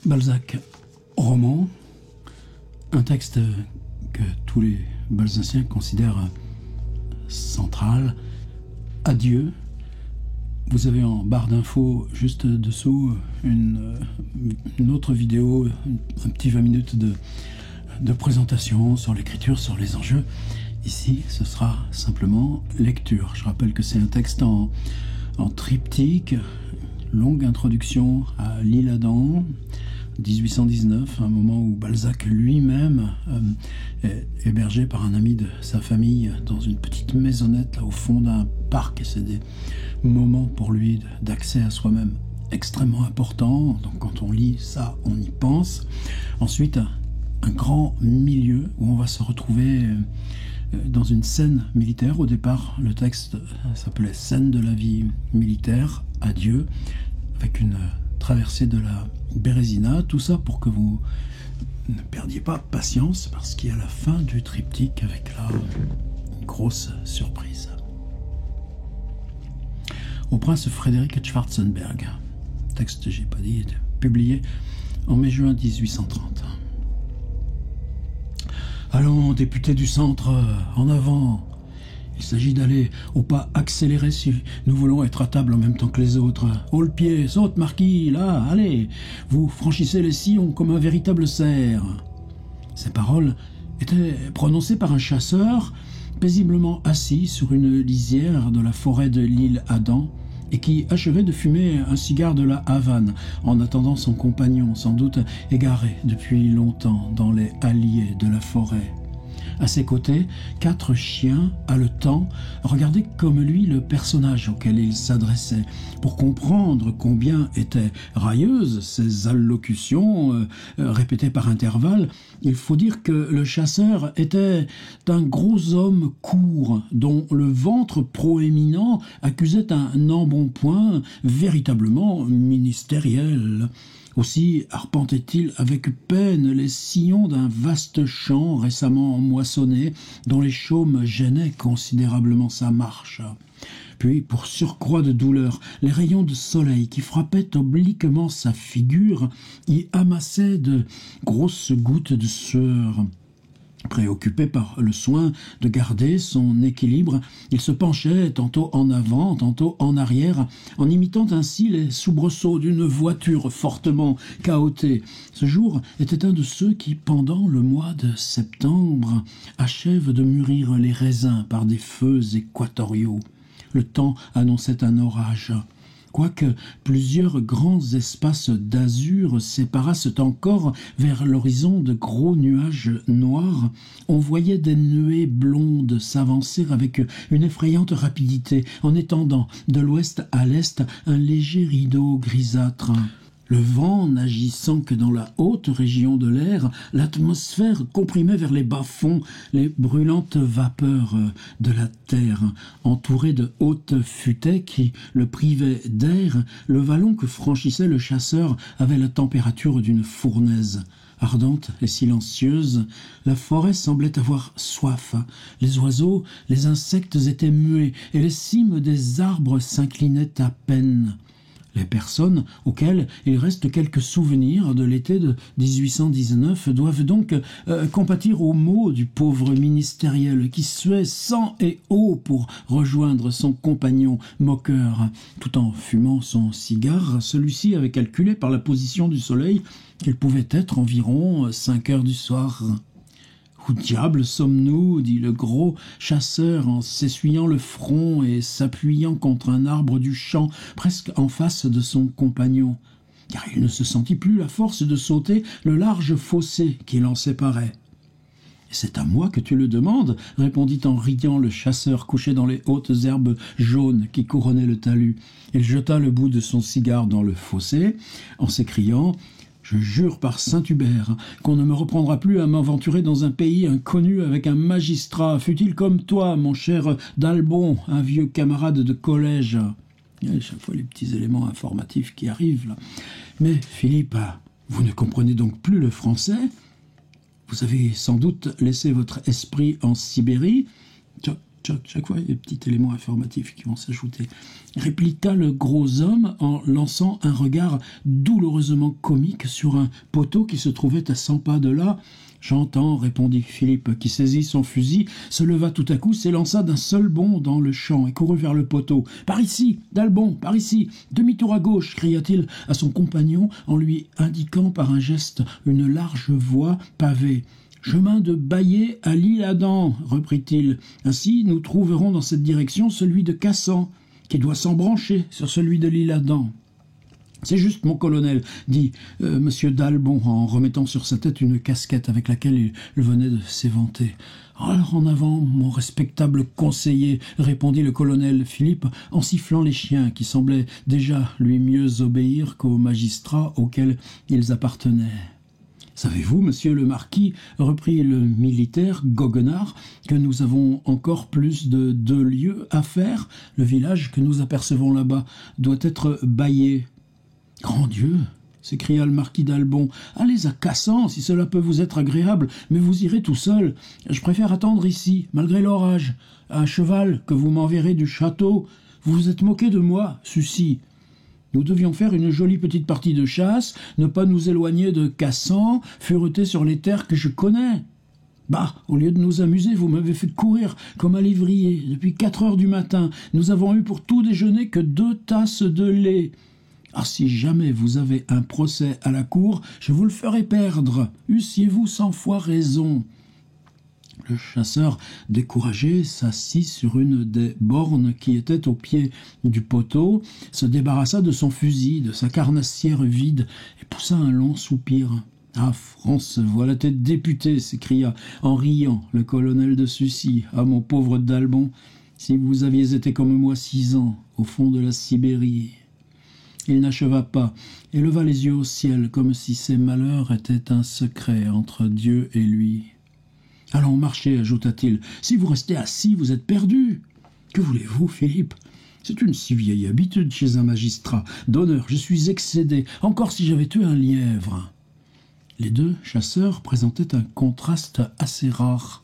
Balzac, roman, un texte que tous les Balzaciens considèrent central. Adieu. Vous avez en barre d'infos juste dessous une autre vidéo, un petit 20 minutes de présentation sur l'écriture, sur les enjeux. Ici, ce sera simplement lecture. Je rappelle que c'est un texte en triptyque, longue introduction à l'Isle-Adam, 1819, un moment où Balzac lui-même est hébergé par un ami de sa famille dans une petite maisonnette là, au fond d'un parc. Et c'est des moments pour lui d'accès à soi-même extrêmement importants. Donc quand on lit ça, on y pense. Ensuite, un grand milieu où on va se retrouver dans une scène militaire. Au départ, le texte s'appelait « Scène de la vie militaire, adieu », avec une traversée de la Bérésina. Tout ça pour que vous ne perdiez pas patience, parce qu'il y a la fin du triptyque avec là une grosse surprise. Au prince Frédéric Schwarzenberg. Texte, j'ai pas dit, publié en mai-juin 1830. Allons, députés du centre, en avant. Il s'agit d'aller au pas accéléré si nous voulons être à table en même temps que les autres. Haut le pied, saute, marquis, là, allez. Vous franchissez les sillons comme un véritable cerf. Ces paroles étaient prononcées par un chasseur paisiblement assis sur une lisière de la forêt de l'île Adam et qui achevait de fumer un cigare de la Havane en attendant son compagnon, sans doute égaré depuis longtemps dans les halliers de la forêt. À ses côtés, 4 chiens haletants regardaient comme lui le personnage auquel il s'adressait. Pour comprendre combien étaient railleuses ces allocutions répétées par intervalles, il faut dire que le chasseur était un gros homme court dont le ventre proéminent accusait un embonpoint véritablement ministériel. Aussi arpentait-il avec peine les sillons d'un vaste champ récemment moissonné, dont les chaumes gênaient considérablement sa marche. Puis, pour surcroît de douleur, les rayons de soleil qui frappaient obliquement sa figure y amassaient de grosses gouttes de sueur. Préoccupé par le soin de garder son équilibre, il se penchait tantôt en avant, tantôt en arrière, en imitant ainsi les soubresauts d'une voiture fortement cahotée. Ce jour était un de ceux qui, pendant le mois de septembre, achèvent de mûrir les raisins par des feux équatoriaux. Le temps annonçait un orage. Quoique plusieurs grands espaces d'azur séparassent encore vers l'horizon de gros nuages noirs, on voyait des nuées blondes s'avancer avec une effrayante rapidité, en étendant de l'ouest à l'est un léger rideau grisâtre. Le vent n'agissant que dans la haute région de l'air, l'atmosphère comprimait vers les bas-fonds les brûlantes vapeurs de la terre. Entouré de hautes futaies qui le privaient d'air, le vallon que franchissait le chasseur avait la température d'une fournaise. Ardente et silencieuse, la forêt semblait avoir soif. Les oiseaux, les insectes étaient muets, et les cimes des arbres s'inclinaient à peine. Les personnes auxquelles il reste quelques souvenirs de l'été de 1819 doivent donc compatir aux maux du pauvre ministériel qui suait sang et eau pour rejoindre son compagnon moqueur. Tout en fumant son cigare, celui-ci avait calculé par la position du soleil qu'il pouvait être environ 5 heures du soir. « Où diable sommes-nous » dit le gros chasseur en s'essuyant le front et s'appuyant contre un arbre du champ, presque en face de son compagnon, car il ne se sentit plus la force de sauter le large fossé qui l'en séparait. « C'est à moi que tu le demandes » répondit en riant le chasseur couché dans les hautes herbes jaunes qui couronnaient le talus. Il jeta le bout de son cigare dans le fossé en s'écriant « Je jure par Saint-Hubert qu'on ne me reprendra plus à m'aventurer dans un pays inconnu avec un magistrat, fût-il comme toi, mon cher d'Albon, un vieux camarade de collège. » Il y a chaque fois les petits éléments informatifs qui arrivent là. « Mais, Philippe, vous ne comprenez donc plus le français ? Vous avez sans doute laissé votre esprit en Sibérie ? Chaque fois, il y a des petits éléments informatifs qui vont s'ajouter. Répliqua le gros homme en lançant un regard douloureusement comique sur un poteau qui se trouvait à 100 pas de là. « J'entends, » répondit Philippe, qui saisit son fusil, se leva tout à coup, s'élança d'un seul bond dans le champ et courut vers le poteau. « Par ici, d'Albon, par ici, demi-tour à gauche !» cria-t-il à son compagnon en lui indiquant par un geste une large voie pavée. « Chemin de Baillet à l'Isle-Adam, » reprit-il. « Ainsi, nous trouverons dans cette direction celui de Cassan, qui doit s'embrancher sur celui de l'Isle-Adam. » « C'est juste, mon colonel, » dit Monsieur d'Albon en remettant sur sa tête une casquette avec laquelle il venait de s'éventer. « Alors en avant, mon respectable conseiller, » répondit le colonel Philippe en sifflant les chiens qui semblaient déjà lui mieux obéir qu'aux magistrats auxquels ils appartenaient. « Savez-vous, monsieur le marquis, » reprit le militaire goguenard, « que nous avons encore plus de 2 lieues à faire. Le village que nous apercevons là-bas doit être Baillet. » « Grand Dieu !» s'écria le marquis d'Albon. « Allez à Cassan, si cela peut vous être agréable, mais vous irez tout seul. Je préfère attendre ici, malgré l'orage. À cheval que vous m'enverrez du château. Vous vous êtes moqué de moi, Sucy. Nous devions faire une jolie petite partie de chasse, ne pas nous éloigner de Cassan, fureter sur les terres que je connais. Bah, au lieu de nous amuser, vous m'avez fait courir comme un lévrier. Depuis 4 heures du matin, nous avons eu pour tout déjeuner que 2 tasses de lait. Ah, si jamais vous avez un procès à la cour, je vous le ferai perdre. Eussiez-vous 100 fois raison. » Le chasseur, découragé, s'assit sur une des bornes qui étaient au pied du poteau, se débarrassa de son fusil, de sa carnassière vide, et poussa un long soupir. « Ah, France, voilà tes députés !» s'écria en riant le colonel de Sucy. « Ah, mon pauvre d'Albon, si vous aviez été comme moi 6 ans, au fond de la Sibérie !» Il n'acheva pas et leva les yeux au ciel comme si ses malheurs étaient un secret entre Dieu et lui. « Allons, marchez, » ajouta-t-il. « Si vous restez assis, vous êtes perdu. »« Que voulez-vous, Philippe ? C'est une si vieille habitude chez un magistrat. D'honneur, je suis excédé, encore si j'avais tué un lièvre. » Les 2 chasseurs présentaient un contraste assez rare.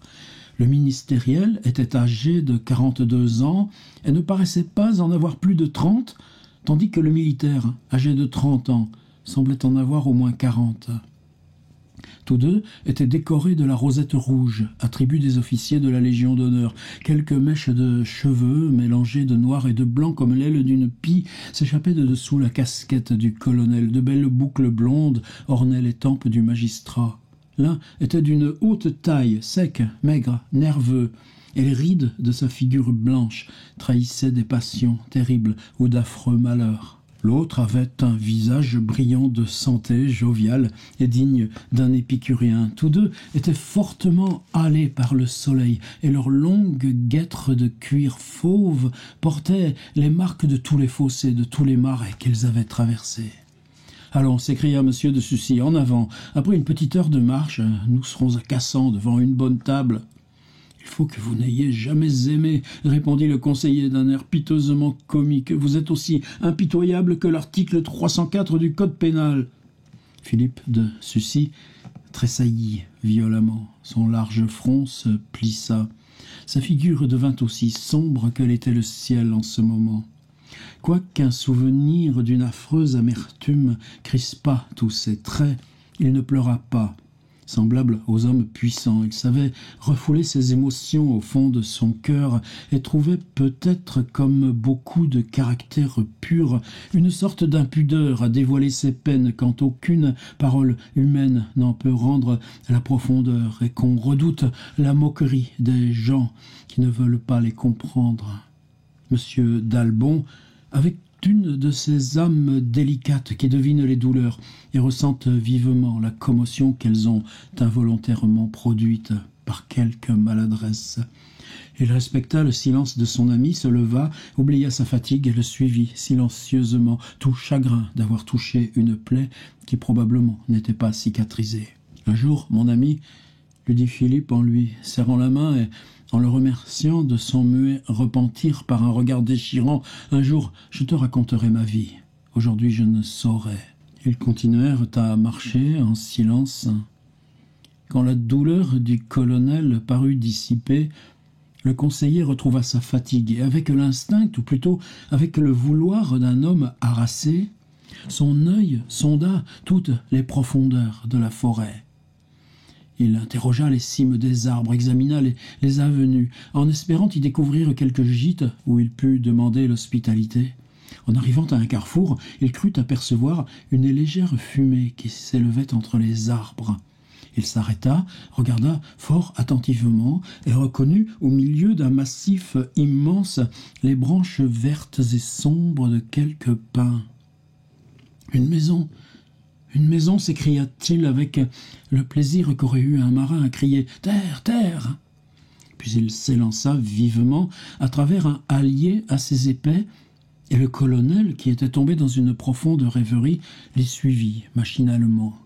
Le ministériel était âgé de 42 ans et ne paraissait pas en avoir plus de 30, tandis que le militaire, âgé de 30 ans, semblait en avoir au moins 40. Tous 2 étaient décorés de la rosette rouge, attribut des officiers de la Légion d'honneur. Quelques mèches de cheveux, mélangées de noir et de blanc comme l'aile d'une pie, s'échappaient de dessous la casquette du colonel. De belles boucles blondes ornaient les tempes du magistrat. L'un était d'une haute taille, sec, maigre, nerveux, et les rides de sa figure blanche trahissaient des passions terribles ou d'affreux malheurs. L'autre avait un visage brillant de santé, jovial et digne d'un épicurien. Tous 2 étaient fortement hâlés par le soleil, et leurs longues guêtres de cuir fauve portaient les marques de tous les fossés, de tous les marais qu'ils avaient traversés. « Allons » s'écria monsieur de Sucy, « en avant. Après une petite heure de marche, nous serons à Cassan devant une bonne table. » « Il faut que vous n'ayez jamais aimé, » répondit le conseiller d'un air piteusement comique. « Vous êtes aussi impitoyable que l'article 304 du Code pénal. » Philippe de Sucy tressaillit violemment. Son large front se plissa. Sa figure devint aussi sombre que l'était le ciel en ce moment. Quoiqu'un souvenir d'une affreuse amertume crispât tous ses traits, il ne pleura pas. Semblable aux hommes puissants, il savait refouler ses émotions au fond de son cœur et trouvait peut-être, comme beaucoup de caractères purs, une sorte d'impudeur à dévoiler ses peines quand aucune parole humaine n'en peut rendre la profondeur et qu'on redoute la moquerie des gens qui ne veulent pas les comprendre. Monsieur d'Albon avait une de ces âmes délicates qui devinent les douleurs et ressentent vivement la commotion qu'elles ont involontairement produite par quelque maladresse. Il respecta le silence de son ami, se leva, oublia sa fatigue et le suivit silencieusement, tout chagrin d'avoir touché une plaie qui probablement n'était pas cicatrisée. « Un jour, mon ami, » lui dit Philippe en lui serrant la main et en le remerciant de son muet repentir par un regard déchirant, « un jour, je te raconterai ma vie. Aujourd'hui, je ne saurais. » Ils continuèrent à marcher en silence. Quand la douleur du colonel parut dissipée, Le conseiller retrouva sa fatigue et avec l'instinct, ou plutôt avec le vouloir d'un homme harassé, son œil sonda toutes les profondeurs de la forêt. Il interrogea les cimes des arbres, examina les avenues, en espérant y découvrir quelques gîtes où il pût demander l'hospitalité. En arrivant à un carrefour, il crut apercevoir une légère fumée qui s'élevait entre les arbres. Il s'arrêta, regarda fort attentivement et reconnut au milieu d'un massif immense les branches vertes et sombres de quelques pins. « Une maison, s'écria-t-il avec le plaisir qu'aurait eu un marin à crier « Terre, terre !» Puis il s'élança vivement à travers un hallier assez épais, et le colonel, qui était tombé dans une profonde rêverie, les suivit machinalement.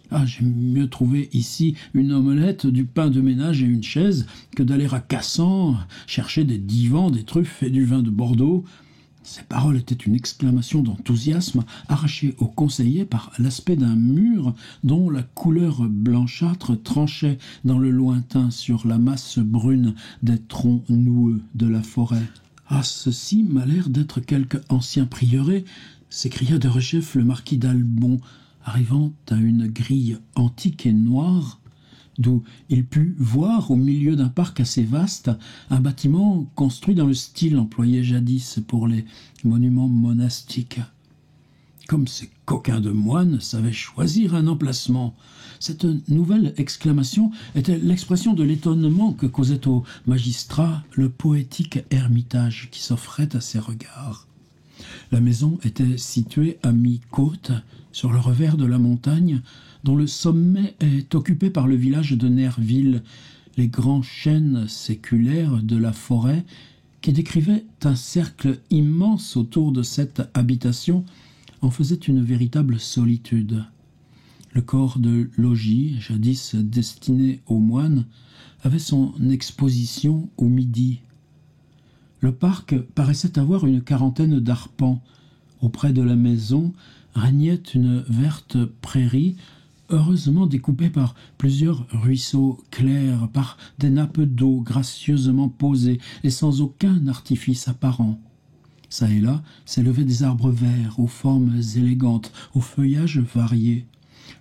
« Ah, j'aime mieux trouver ici une omelette, du pain de ménage et une chaise que d'aller à Cassan chercher des divans, des truffes et du vin de Bordeaux. » Ces paroles étaient une exclamation d'enthousiasme arrachée au conseiller par l'aspect d'un mur dont la couleur blanchâtre tranchait dans le lointain sur la masse brune des troncs noueux de la forêt. « Ah, ceci m'a l'air d'être quelque ancien prieuré !» s'écria de rechef le marquis d'Albon, arrivant à une grille antique et noire, d'où il put voir, au milieu d'un parc assez vaste, un bâtiment construit dans le style employé jadis pour les monuments monastiques. Comme ces coquins de moines savaient choisir un emplacement. Cette nouvelle exclamation était l'expression de l'étonnement que causait au magistrat le poétique ermitage qui s'offrait à ses regards. La maison était située à mi-côte, sur le revers de la montagne, dont le sommet est occupé par le village de Nerville, les grands chênes séculaires de la forêt, qui décrivaient un cercle immense autour de cette habitation, en faisaient une véritable solitude. Le corps de logis, jadis destiné aux moines, avait son exposition au midi. Le parc paraissait avoir une quarantaine d'arpents. Auprès de la maison régnait une verte prairie, heureusement découpée par plusieurs ruisseaux clairs, par des nappes d'eau gracieusement posées et sans aucun artifice apparent. Ça et là s'élevaient des arbres verts aux formes élégantes, aux feuillages variés.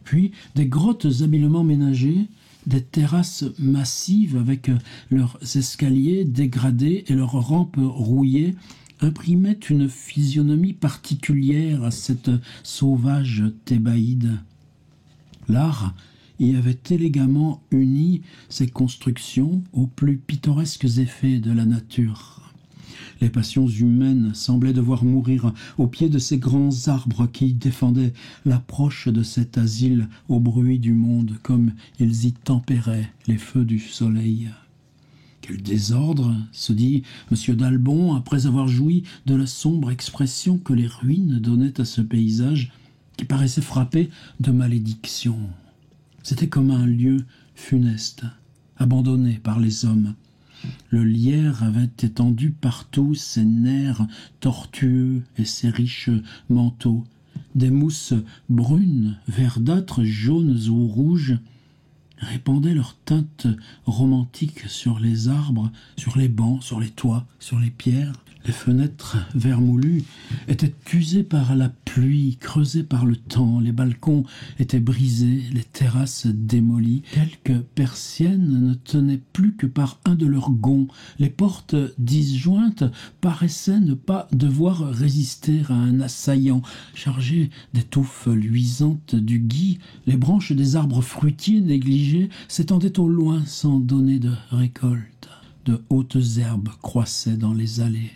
Puis des grottes habilement ménagées, des terrasses massives avec leurs escaliers dégradés et leurs rampes rouillées imprimaient une physionomie particulière à cette sauvage Thébaïde. L'art y avait élégamment uni ses constructions aux plus pittoresques effets de la nature. Les passions humaines semblaient devoir mourir au pied de ces grands arbres qui défendaient l'approche de cet asile au bruit du monde, comme ils y tempéraient les feux du soleil. Quel désordre, se dit M. d'Albon, après avoir joui de la sombre expression que les ruines donnaient à ce paysage, qui paraissait frappé de malédiction. C'était comme un lieu funeste, abandonné par les hommes. Le lierre avait étendu partout ses nerfs tortueux et ses riches manteaux. Des mousses brunes, verdâtres, jaunes ou rouges répandaient leurs teintes romantiques sur les arbres, sur les bancs, sur les toits, sur les pierres. Les fenêtres vermoulues étaient usées par la pluie, creusées par le temps. Les balcons étaient brisés, les terrasses démolies. Quelques persiennes ne tenaient plus que par un de leurs gonds. Les portes disjointes paraissaient ne pas devoir résister à un assaillant. Chargées des touffes luisantes du gui, les branches des arbres fruitiers négligés s'étendaient au loin sans donner de récolte. De hautes herbes croissaient dans les allées.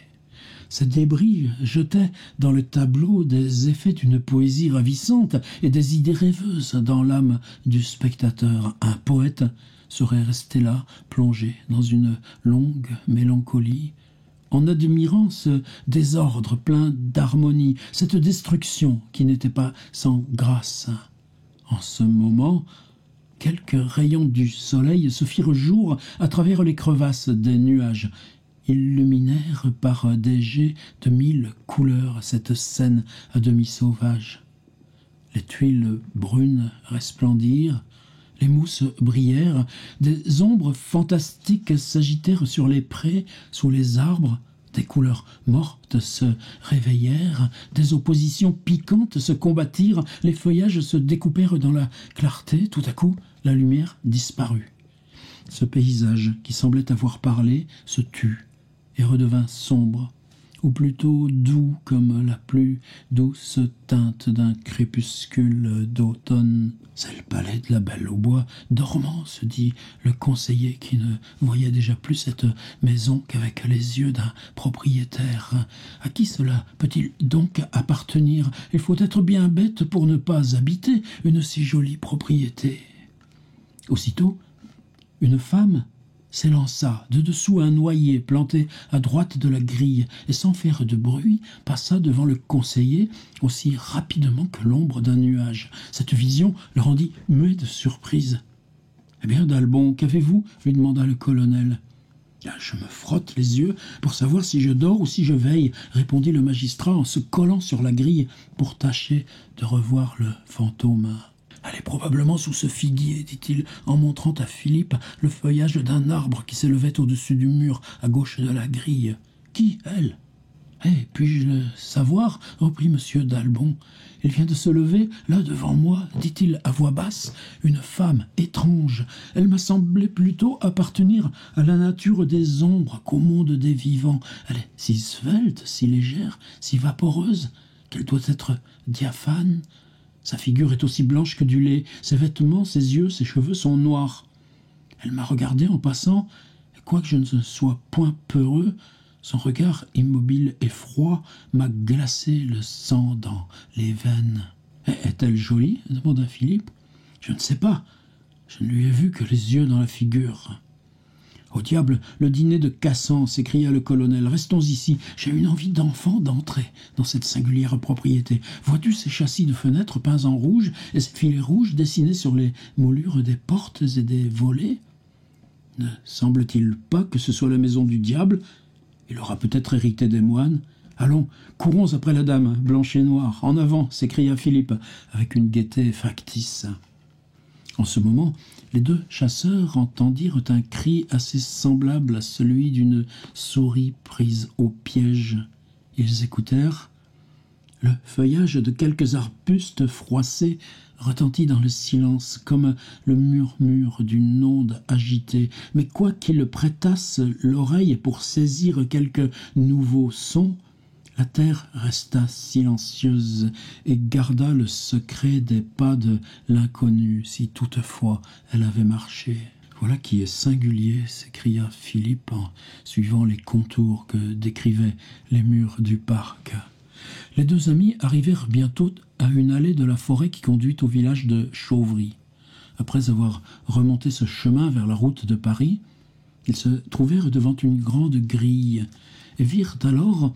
Ces débris jetaient dans le tableau des effets d'une poésie ravissante et des idées rêveuses dans l'âme du spectateur. Un poète serait resté là, plongé dans une longue mélancolie, en admirant ce désordre plein d'harmonie, cette destruction qui n'était pas sans grâce. En ce moment, quelques rayons du soleil se firent jour à travers les crevasses des nuages, illuminèrent par des jets de 1000 couleurs cette scène à demi sauvage. Les tuiles brunes resplendirent, Les mousses brillèrent, des ombres fantastiques s'agitèrent sur les prés, sous les arbres, des couleurs mortes se réveillèrent, des oppositions piquantes se combattirent, les feuillages se découpèrent dans la clarté, tout à coup la lumière disparut. Ce paysage qui semblait avoir parlé se tut et redevint sombre, ou plutôt doux comme la plus douce teinte d'un crépuscule d'automne. « C'est le palais de la Belle au bois dormant, se dit le conseiller qui ne voyait déjà plus cette maison qu'avec les yeux d'un propriétaire. À qui cela peut-il donc appartenir? Il faut être bien bête pour ne pas habiter une si jolie propriété. » Aussitôt, une femme s'élança de dessous un noyer planté à droite de la grille et sans faire de bruit passa devant le conseiller aussi rapidement que l'ombre d'un nuage. Cette vision le rendit muet de surprise. « Eh bien, d'Albon, qu'avez-vous » lui demanda le colonel. « Je me frotte les yeux pour savoir si je dors ou si je veille » répondit le magistrat en se collant sur la grille pour tâcher de revoir le fantôme. « Elle est probablement sous ce figuier, dit-il, en montrant à Philippe le feuillage d'un arbre qui s'élevait au-dessus du mur, à gauche de la grille. Qui, elle ? Eh, puis-je le savoir ? Reprit M. d'Albon. Il vient de se lever, là devant moi, dit-il à voix basse, une femme étrange. Elle m'a semblé plutôt appartenir à la nature des ombres qu'au monde des vivants. Elle est si svelte, si légère, si vaporeuse, qu'elle doit être diaphane. Sa figure est aussi blanche que du lait, ses vêtements, ses yeux, ses cheveux sont noirs. Elle m'a regardé en passant, et quoique je ne sois point peureux, son regard immobile et froid m'a glacé le sang dans les veines. « Est-elle jolie » demanda Philippe. « Je ne sais pas, je ne lui ai vu que les yeux dans la figure. » « Au diable, le dîner de Cassan » s'écria le colonel. « Restons ici. J'ai une envie d'enfant d'entrer dans cette singulière propriété. Vois-tu ces châssis de fenêtres peints en rouge et ces filets rouges dessinés sur les moulures des portes et des volets? Ne semble-t-il pas que ce soit la maison du diable? Il aura peut-être hérité des moines. Allons, courons après la dame, blanche et noire. En avant » s'écria Philippe, avec une gaieté factice. En ce moment, les deux chasseurs entendirent un cri assez semblable à celui d'une souris prise au piège. Ils écoutèrent. Le feuillage de quelques arbustes froissés retentit dans le silence comme le murmure d'une onde agitée. Mais quoiqu'ils prêtassent l'oreille pour saisir quelque nouveau son, la terre resta silencieuse et garda le secret des pas de l'inconnu, si toutefois elle avait marché. « Voilà qui est singulier » s'écria Philippe en suivant les contours que décrivaient les murs du parc. Les deux amis arrivèrent bientôt à une allée de la forêt qui conduit au village de Chauvry. Après avoir remonté ce chemin vers la route de Paris, ils se trouvèrent devant une grande grille et virent alors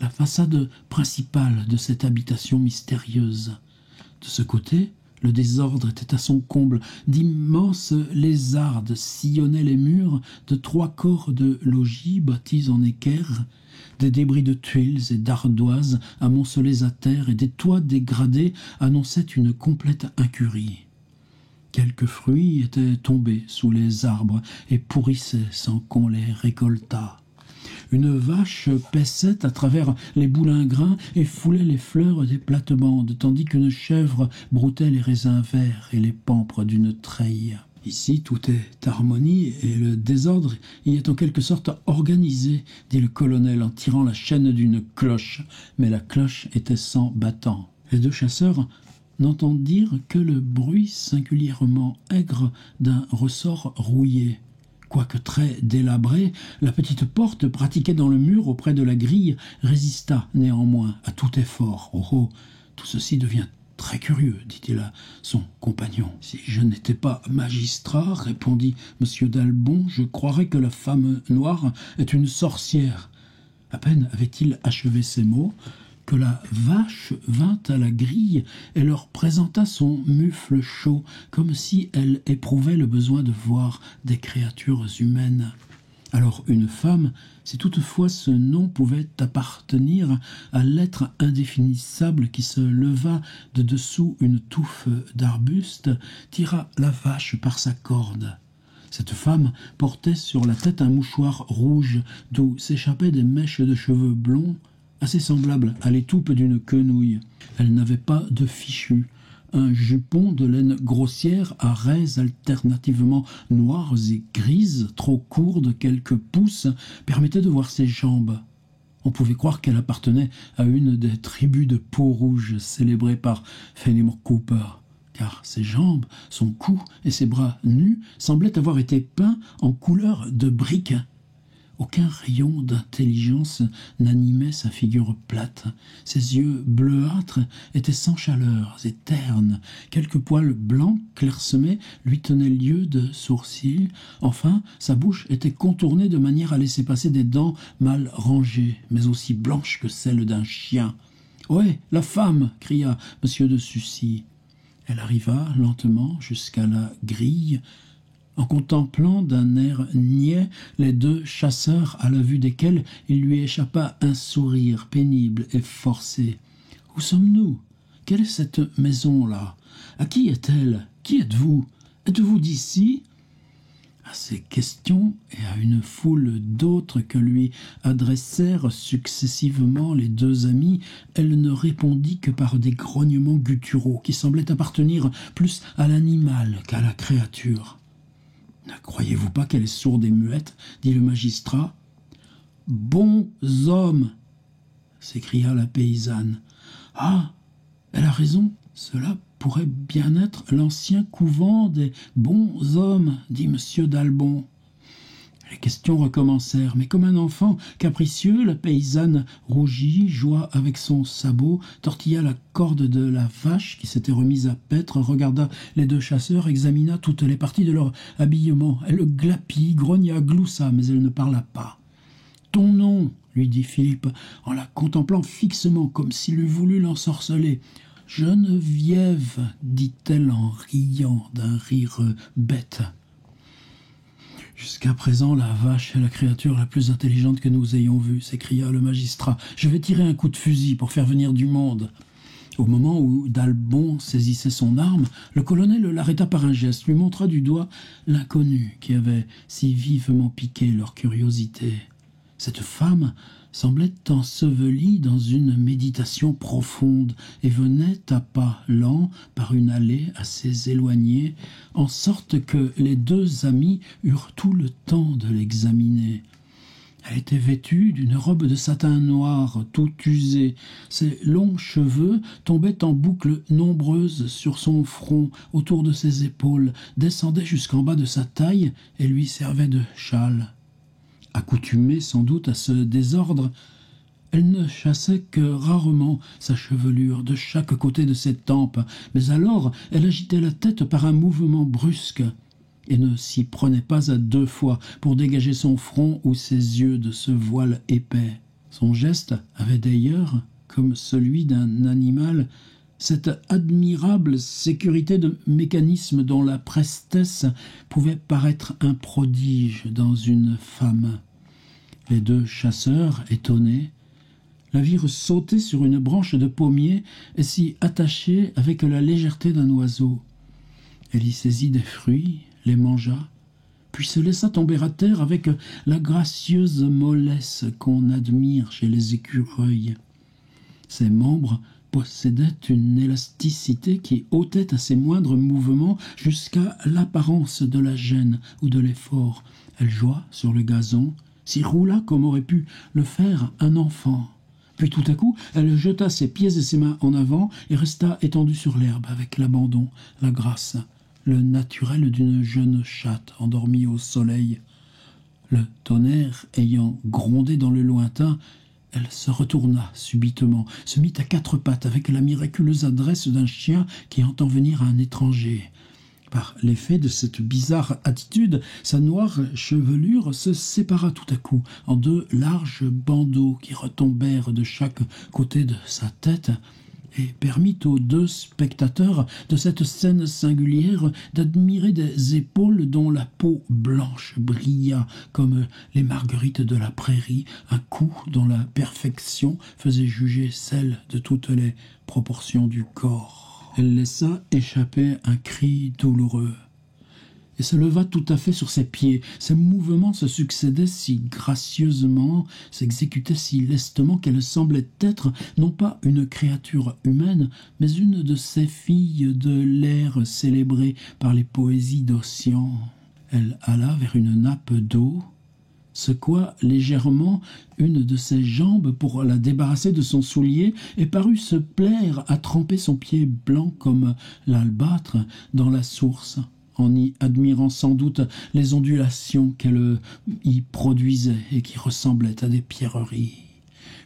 la façade principale de cette habitation mystérieuse. De ce côté, le désordre était à son comble. D'immenses lézardes sillonnaient les murs de 3 corps de logis bâtis en équerre, des débris de tuiles et d'ardoises amoncelés à terre et des toits dégradés annonçaient une complète incurie. Quelques fruits étaient tombés sous les arbres et pourrissaient sans qu'on les récoltât. Une vache paissait à travers les boulingrins et foulait les fleurs des plates-bandes, tandis qu'une chèvre broutait les raisins verts et les pampres d'une treille. Ici, tout est harmonie et le désordre y est en quelque sorte organisé, dit le colonel en tirant la chaîne d'une cloche, mais la cloche était sans battant. Les deux chasseurs n'entendirent que le bruit singulièrement aigre d'un ressort rouillé. Quoique très délabrée, la petite porte pratiquée dans le mur auprès de la grille résista néanmoins à tout effort. « Oh oh, tout ceci devient très curieux, dit-il à son compagnon. « Si je n'étais pas magistrat, répondit M. d'Albon, je croirais que la femme noire est une sorcière. » À peine avait-il achevé ces mots que la vache vint à la grille et leur présenta son mufle chaud, comme si elle éprouvait le besoin de voir des créatures humaines. Alors une femme, si toutefois ce nom pouvait appartenir à l'être indéfinissable qui se leva de dessous une touffe d'arbustes, tira la vache par sa corde. Cette femme portait sur la tête un mouchoir rouge d'où s'échappaient des mèches de cheveux blonds, assez semblables à l'étoupe d'une quenouille. Elle n'avait pas de fichu. Un jupon de laine grossière à raies alternativement noires et grises, trop court de quelques pouces, permettait de voir ses jambes. On pouvait croire qu'elle appartenait à une des tribus de Peau-Rouge célébrées par Fenimore Cooper, car ses jambes, son cou et ses bras nus semblaient avoir été peints en couleur de brique. Aucun rayon d'intelligence n'animait sa figure plate. Ses yeux bleuâtres étaient sans chaleur et ternes. Quelques poils blancs clairsemés lui tenaient lieu de sourcils. Enfin, sa bouche était contournée de manière à laisser passer des dents mal rangées, mais aussi blanches que celles d'un chien. « Ouais, la femme !» cria M. de Sucy. Elle arriva lentement jusqu'à la grille, en contemplant d'un air niais les deux chasseurs à la vue desquels il lui échappa un sourire pénible et forcé. « Où sommes-nous? Quelle est cette maison-là? À qui est-elle? Qui êtes-vous? Êtes-vous d'ici ?» À ces questions et à une foule d'autres que lui adressèrent successivement les deux amis, elle ne répondit que par des grognements gutturaux qui semblaient appartenir plus à l'animal qu'à la créature. « Ne croyez-vous pas qu'elle est sourde et muette ?» dit le magistrat. « Bons hommes !» s'écria la paysanne. « Ah, elle a raison, cela pourrait bien être l'ancien couvent des bons hommes, dit M. d'Albon. » Les questions recommencèrent, mais comme un enfant capricieux, la paysanne rougit, joua avec son sabot, tortilla la corde de la vache qui s'était remise à paître, regarda les deux chasseurs, examina toutes les parties de leur habillement. Elle glapit, grogna, gloussa, mais elle ne parla pas. « Ton nom ?» lui dit Philippe, en la contemplant fixement, comme s'il eût voulu l'ensorceler. « Geneviève, dit-elle en riant d'un rire bête. « Jusqu'à présent, la vache est la créature la plus intelligente que nous ayons vue, » s'écria le magistrat. « Je vais tirer un coup de fusil pour faire venir du monde. » Au moment où d'Albon saisissait son arme, le colonel l'arrêta par un geste, lui montra du doigt l'inconnu qui avait si vivement piqué leur curiosité. Cette femme semblait ensevelie dans une méditation profonde et venait à pas lents par une allée assez éloignée, en sorte que les deux amis eurent tout le temps de l'examiner. Elle était vêtue d'une robe de satin noir, tout usée. Ses longs cheveux tombaient en boucles nombreuses sur son front, autour de ses épaules, descendaient jusqu'en bas de sa taille et lui servaient de châle. Accoutumée sans doute à ce désordre, elle ne chassait que rarement sa chevelure de chaque côté de ses tempes, mais alors elle agitait la tête par un mouvement brusque et ne s'y prenait pas à deux fois pour dégager son front ou ses yeux de ce voile épais. Son geste avait d'ailleurs, comme celui d'un animal, cette admirable sécurité de mécanisme dont la prestesse pouvait paraître un prodige dans une femme. Les deux chasseurs, étonnés, la virent sauter sur une branche de pommier et s'y attacher avec la légèreté d'un oiseau. Elle y saisit des fruits, les mangea, puis se laissa tomber à terre avec la gracieuse mollesse qu'on admire chez les écureuils. Ses membres possédait une élasticité qui ôtait à ses moindres mouvements jusqu'à l'apparence de la gêne ou de l'effort. Elle joua sur le gazon, s'y roula comme aurait pu le faire un enfant. Puis tout à coup, elle jeta ses pieds et ses mains en avant et resta étendue sur l'herbe avec l'abandon, la grâce, le naturel d'une jeune chatte endormie au soleil. Le tonnerre ayant grondé dans le lointain, elle se retourna subitement, se mit à quatre pattes avec la miraculeuse adresse d'un chien qui entend venir un étranger. Par l'effet de cette bizarre attitude, sa noire chevelure se sépara tout à coup en deux larges bandeaux qui retombèrent de chaque côté de sa tête et permit aux deux spectateurs de cette scène singulière d'admirer des épaules dont la peau blanche brilla comme les marguerites de la prairie, un cou dont la perfection faisait juger celle de toutes les proportions du corps. Elle laissa échapper un cri douloureux et se leva tout à fait sur ses pieds. Ses mouvements se succédaient si gracieusement, s'exécutaient si lestement qu'elle semblait être non pas une créature humaine, mais une de ces filles de l'air célébrées par les poésies d'Ossian. Elle alla vers une nappe d'eau, secoua légèrement une de ses jambes pour la débarrasser de son soulier et parut se plaire à tremper son pied blanc comme l'albâtre dans la source, en y admirant sans doute les ondulations qu'elle y produisait et qui ressemblaient à des pierreries.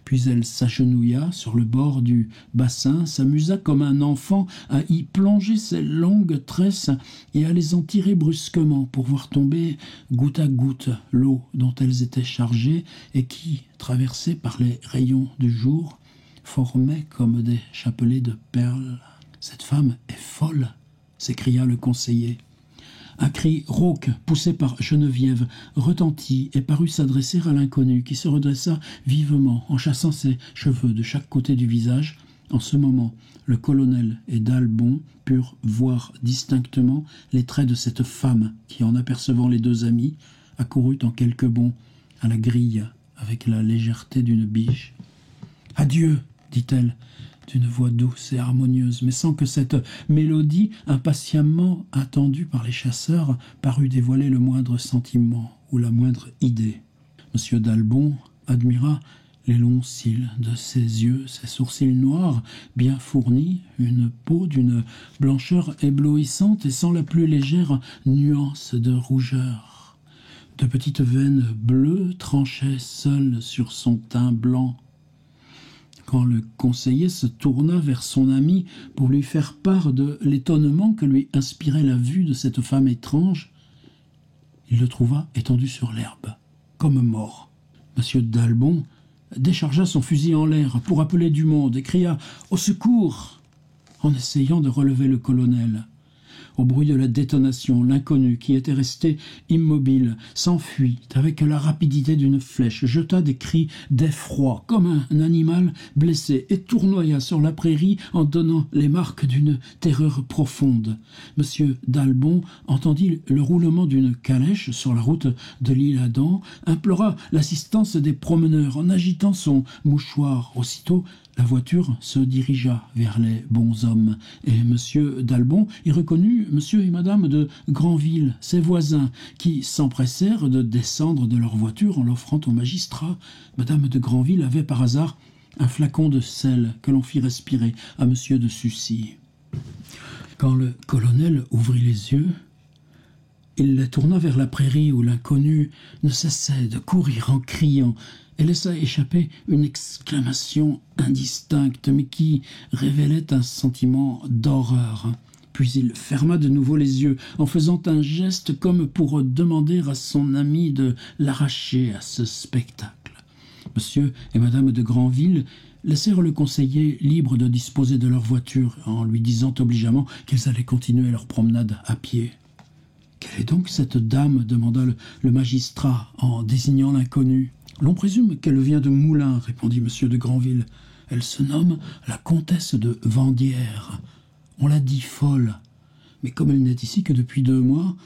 Puis elle s'agenouilla sur le bord du bassin, s'amusa comme un enfant à y plonger ses longues tresses et à les en tirer brusquement pour voir tomber goutte à goutte l'eau dont elles étaient chargées et qui, traversée par les rayons du jour, formait comme des chapelets de perles. « Cette femme est folle !» s'écria le conseiller. Un cri rauque, poussé par Geneviève, retentit et parut s'adresser à l'inconnu, qui se redressa vivement en chassant ses cheveux de chaque côté du visage. En ce moment, le colonel et d'Albon purent voir distinctement les traits de cette femme qui, en apercevant les deux amis, accourut en quelques bonds à la grille avec la légèreté d'une biche. « Adieu !» dit-elle, d'une voix douce et harmonieuse, mais sans que cette mélodie, impatiemment attendue par les chasseurs, parût dévoiler le moindre sentiment ou la moindre idée. M. d'Albon admira les longs cils de ses yeux, ses sourcils noirs, bien fournis, une peau d'une blancheur éblouissante et sans la plus légère nuance de rougeur. De petites veines bleues tranchaient seules sur son teint blanc. Quand le conseiller se tourna vers son ami pour lui faire part de l'étonnement que lui inspirait la vue de cette femme étrange, il le trouva étendu sur l'herbe, comme mort. M. d'Albon déchargea son fusil en l'air pour appeler du monde et cria « Au secours !» en essayant de relever le colonel. Au bruit de la détonation, l'inconnu, qui était resté immobile, s'enfuit avec la rapidité d'une flèche, jeta des cris d'effroi comme un animal blessé et tournoya sur la prairie en donnant les marques d'une terreur profonde. M. d'Albon entendit le roulement d'une calèche sur la route de l'Isle-Adam, implora l'assistance des promeneurs en agitant son mouchoir. Aussitôt, la voiture se dirigea vers les bons hommes, et M. d'Albon y reconnut M. et Mme de Granville, ses voisins, qui s'empressèrent de descendre de leur voiture en l'offrant au magistrat. Mme de Granville avait par hasard un flacon de sel que l'on fit respirer à M. de Sucy. Quand le colonel ouvrit les yeux, il les tourna vers la prairie où l'inconnu ne cessait de courir en criant et laissa échapper une exclamation indistincte mais qui révélait un sentiment d'horreur. Puis il ferma de nouveau les yeux en faisant un geste comme pour demander à son ami de l'arracher à ce spectacle. M. et Mme de Granville laissèrent le conseiller libre de disposer de leur voiture en lui disant obligeamment qu'ils allaient continuer leur promenade à pied. « Quelle est donc cette dame ?» demanda le magistrat en désignant l'inconnu. « L'on présume qu'elle vient de Moulins, » répondit M. de Granville. « Elle se nomme la comtesse de Vendières. On l'a dit folle, mais comme elle n'est ici que depuis 2 mois,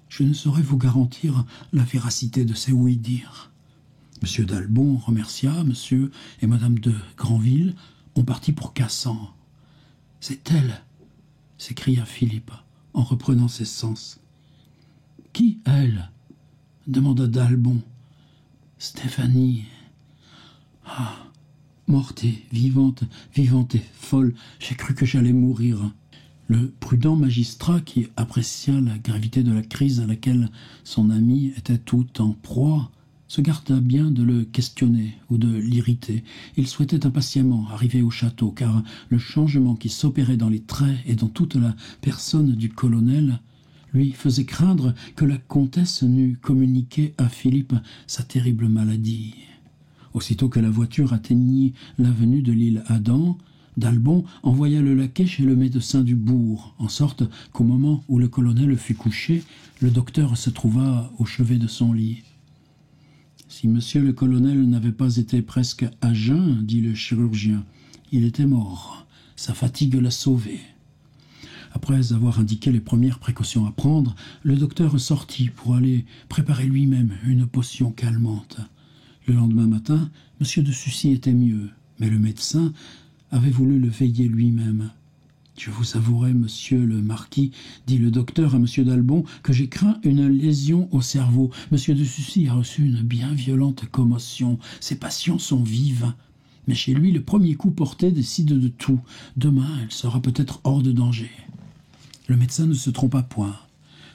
je ne saurais vous garantir la véracité de ses ouï-dire. » M. d'Albon remercia M. et Mme de Granville. On partit pour Cassan. « C'est elle !» s'écria Philippe en reprenant ses sens. « Qui, elle ?» demanda d'Albon. « Stéphanie. Ah, morte et vivante et folle, j'ai cru que j'allais mourir. » Le prudent magistrat, qui apprécia la gravité de la crise à laquelle son ami était tout en proie, se garda bien de le questionner ou de l'irriter. Il souhaitait impatiemment arriver au château, car le changement qui s'opérait dans les traits et dans toute la personne du colonel lui faisait craindre que la comtesse n'eût communiqué à Philippe sa terrible maladie. Aussitôt que la voiture atteignit l'avenue de l'Isle-Adam, d'Albon envoya le laquais chez le médecin du bourg, en sorte qu'au moment où le colonel fut couché, le docteur se trouva au chevet de son lit. « Si monsieur le colonel n'avait pas été presque à jeun, dit le chirurgien, il était mort. Sa fatigue l'a sauvé. » Après avoir indiqué les premières précautions à prendre, le docteur sortit pour aller préparer lui-même une potion calmante. Le lendemain matin, M. de Sucy était mieux, mais le médecin avait voulu le veiller lui-même. « Je vous avouerai, monsieur le marquis, dit le docteur à M. d'Albon, que j'ai craint une lésion au cerveau. M. de Sucy a reçu une bien violente commotion. Ses passions sont vives. Mais chez lui, le premier coup porté décide de tout. Demain, elle sera peut-être hors de danger. » Le médecin ne se trompa point.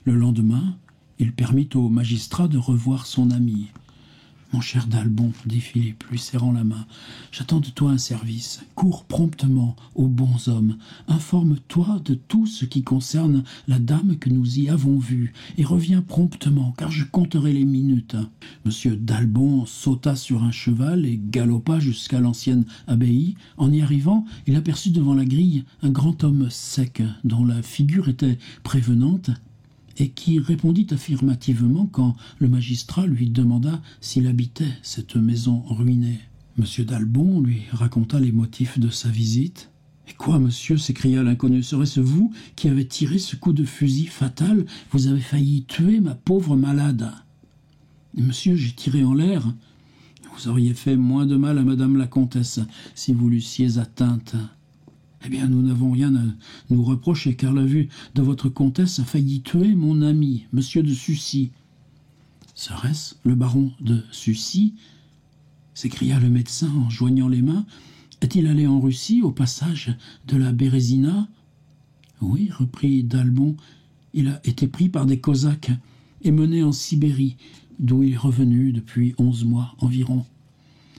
Le lendemain, il permit au magistrat de revoir son ami. « Mon cher d'Albon, dit Philippe, lui serrant la main, j'attends de toi un service. Cours promptement aux bons hommes. Informe-toi de tout ce qui concerne la dame que nous y avons vue, et reviens promptement, car je compterai les minutes. » Monsieur d'Albon sauta sur un cheval et galopa jusqu'à l'ancienne abbaye. En y arrivant, il aperçut devant la grille un grand homme sec, dont la figure était prévenante, et qui répondit affirmativement quand le magistrat lui demanda s'il habitait cette maison ruinée. M. d'Albon lui raconta les motifs de sa visite. « Et quoi, monsieur ?» s'écria l'inconnu. « Serait-ce vous qui avez tiré ce coup de fusil fatal? Vous avez failli tuer ma pauvre malade. »« Monsieur, j'ai tiré en l'air. Vous auriez fait moins de mal à madame la comtesse si vous l'eussiez atteinte. » « Eh bien, nous n'avons rien à nous reprocher, car la vue de votre comtesse a failli tuer mon ami, monsieur de Sucy. »« Serait-ce le baron de Sucy ?» s'écria le médecin en joignant les mains. « Est-il allé en Russie, au passage de la Bérésina ?»« Oui, reprit d'Albon, il a été pris par des Cosaques et mené en Sibérie, d'où il est revenu depuis 11 mois environ. »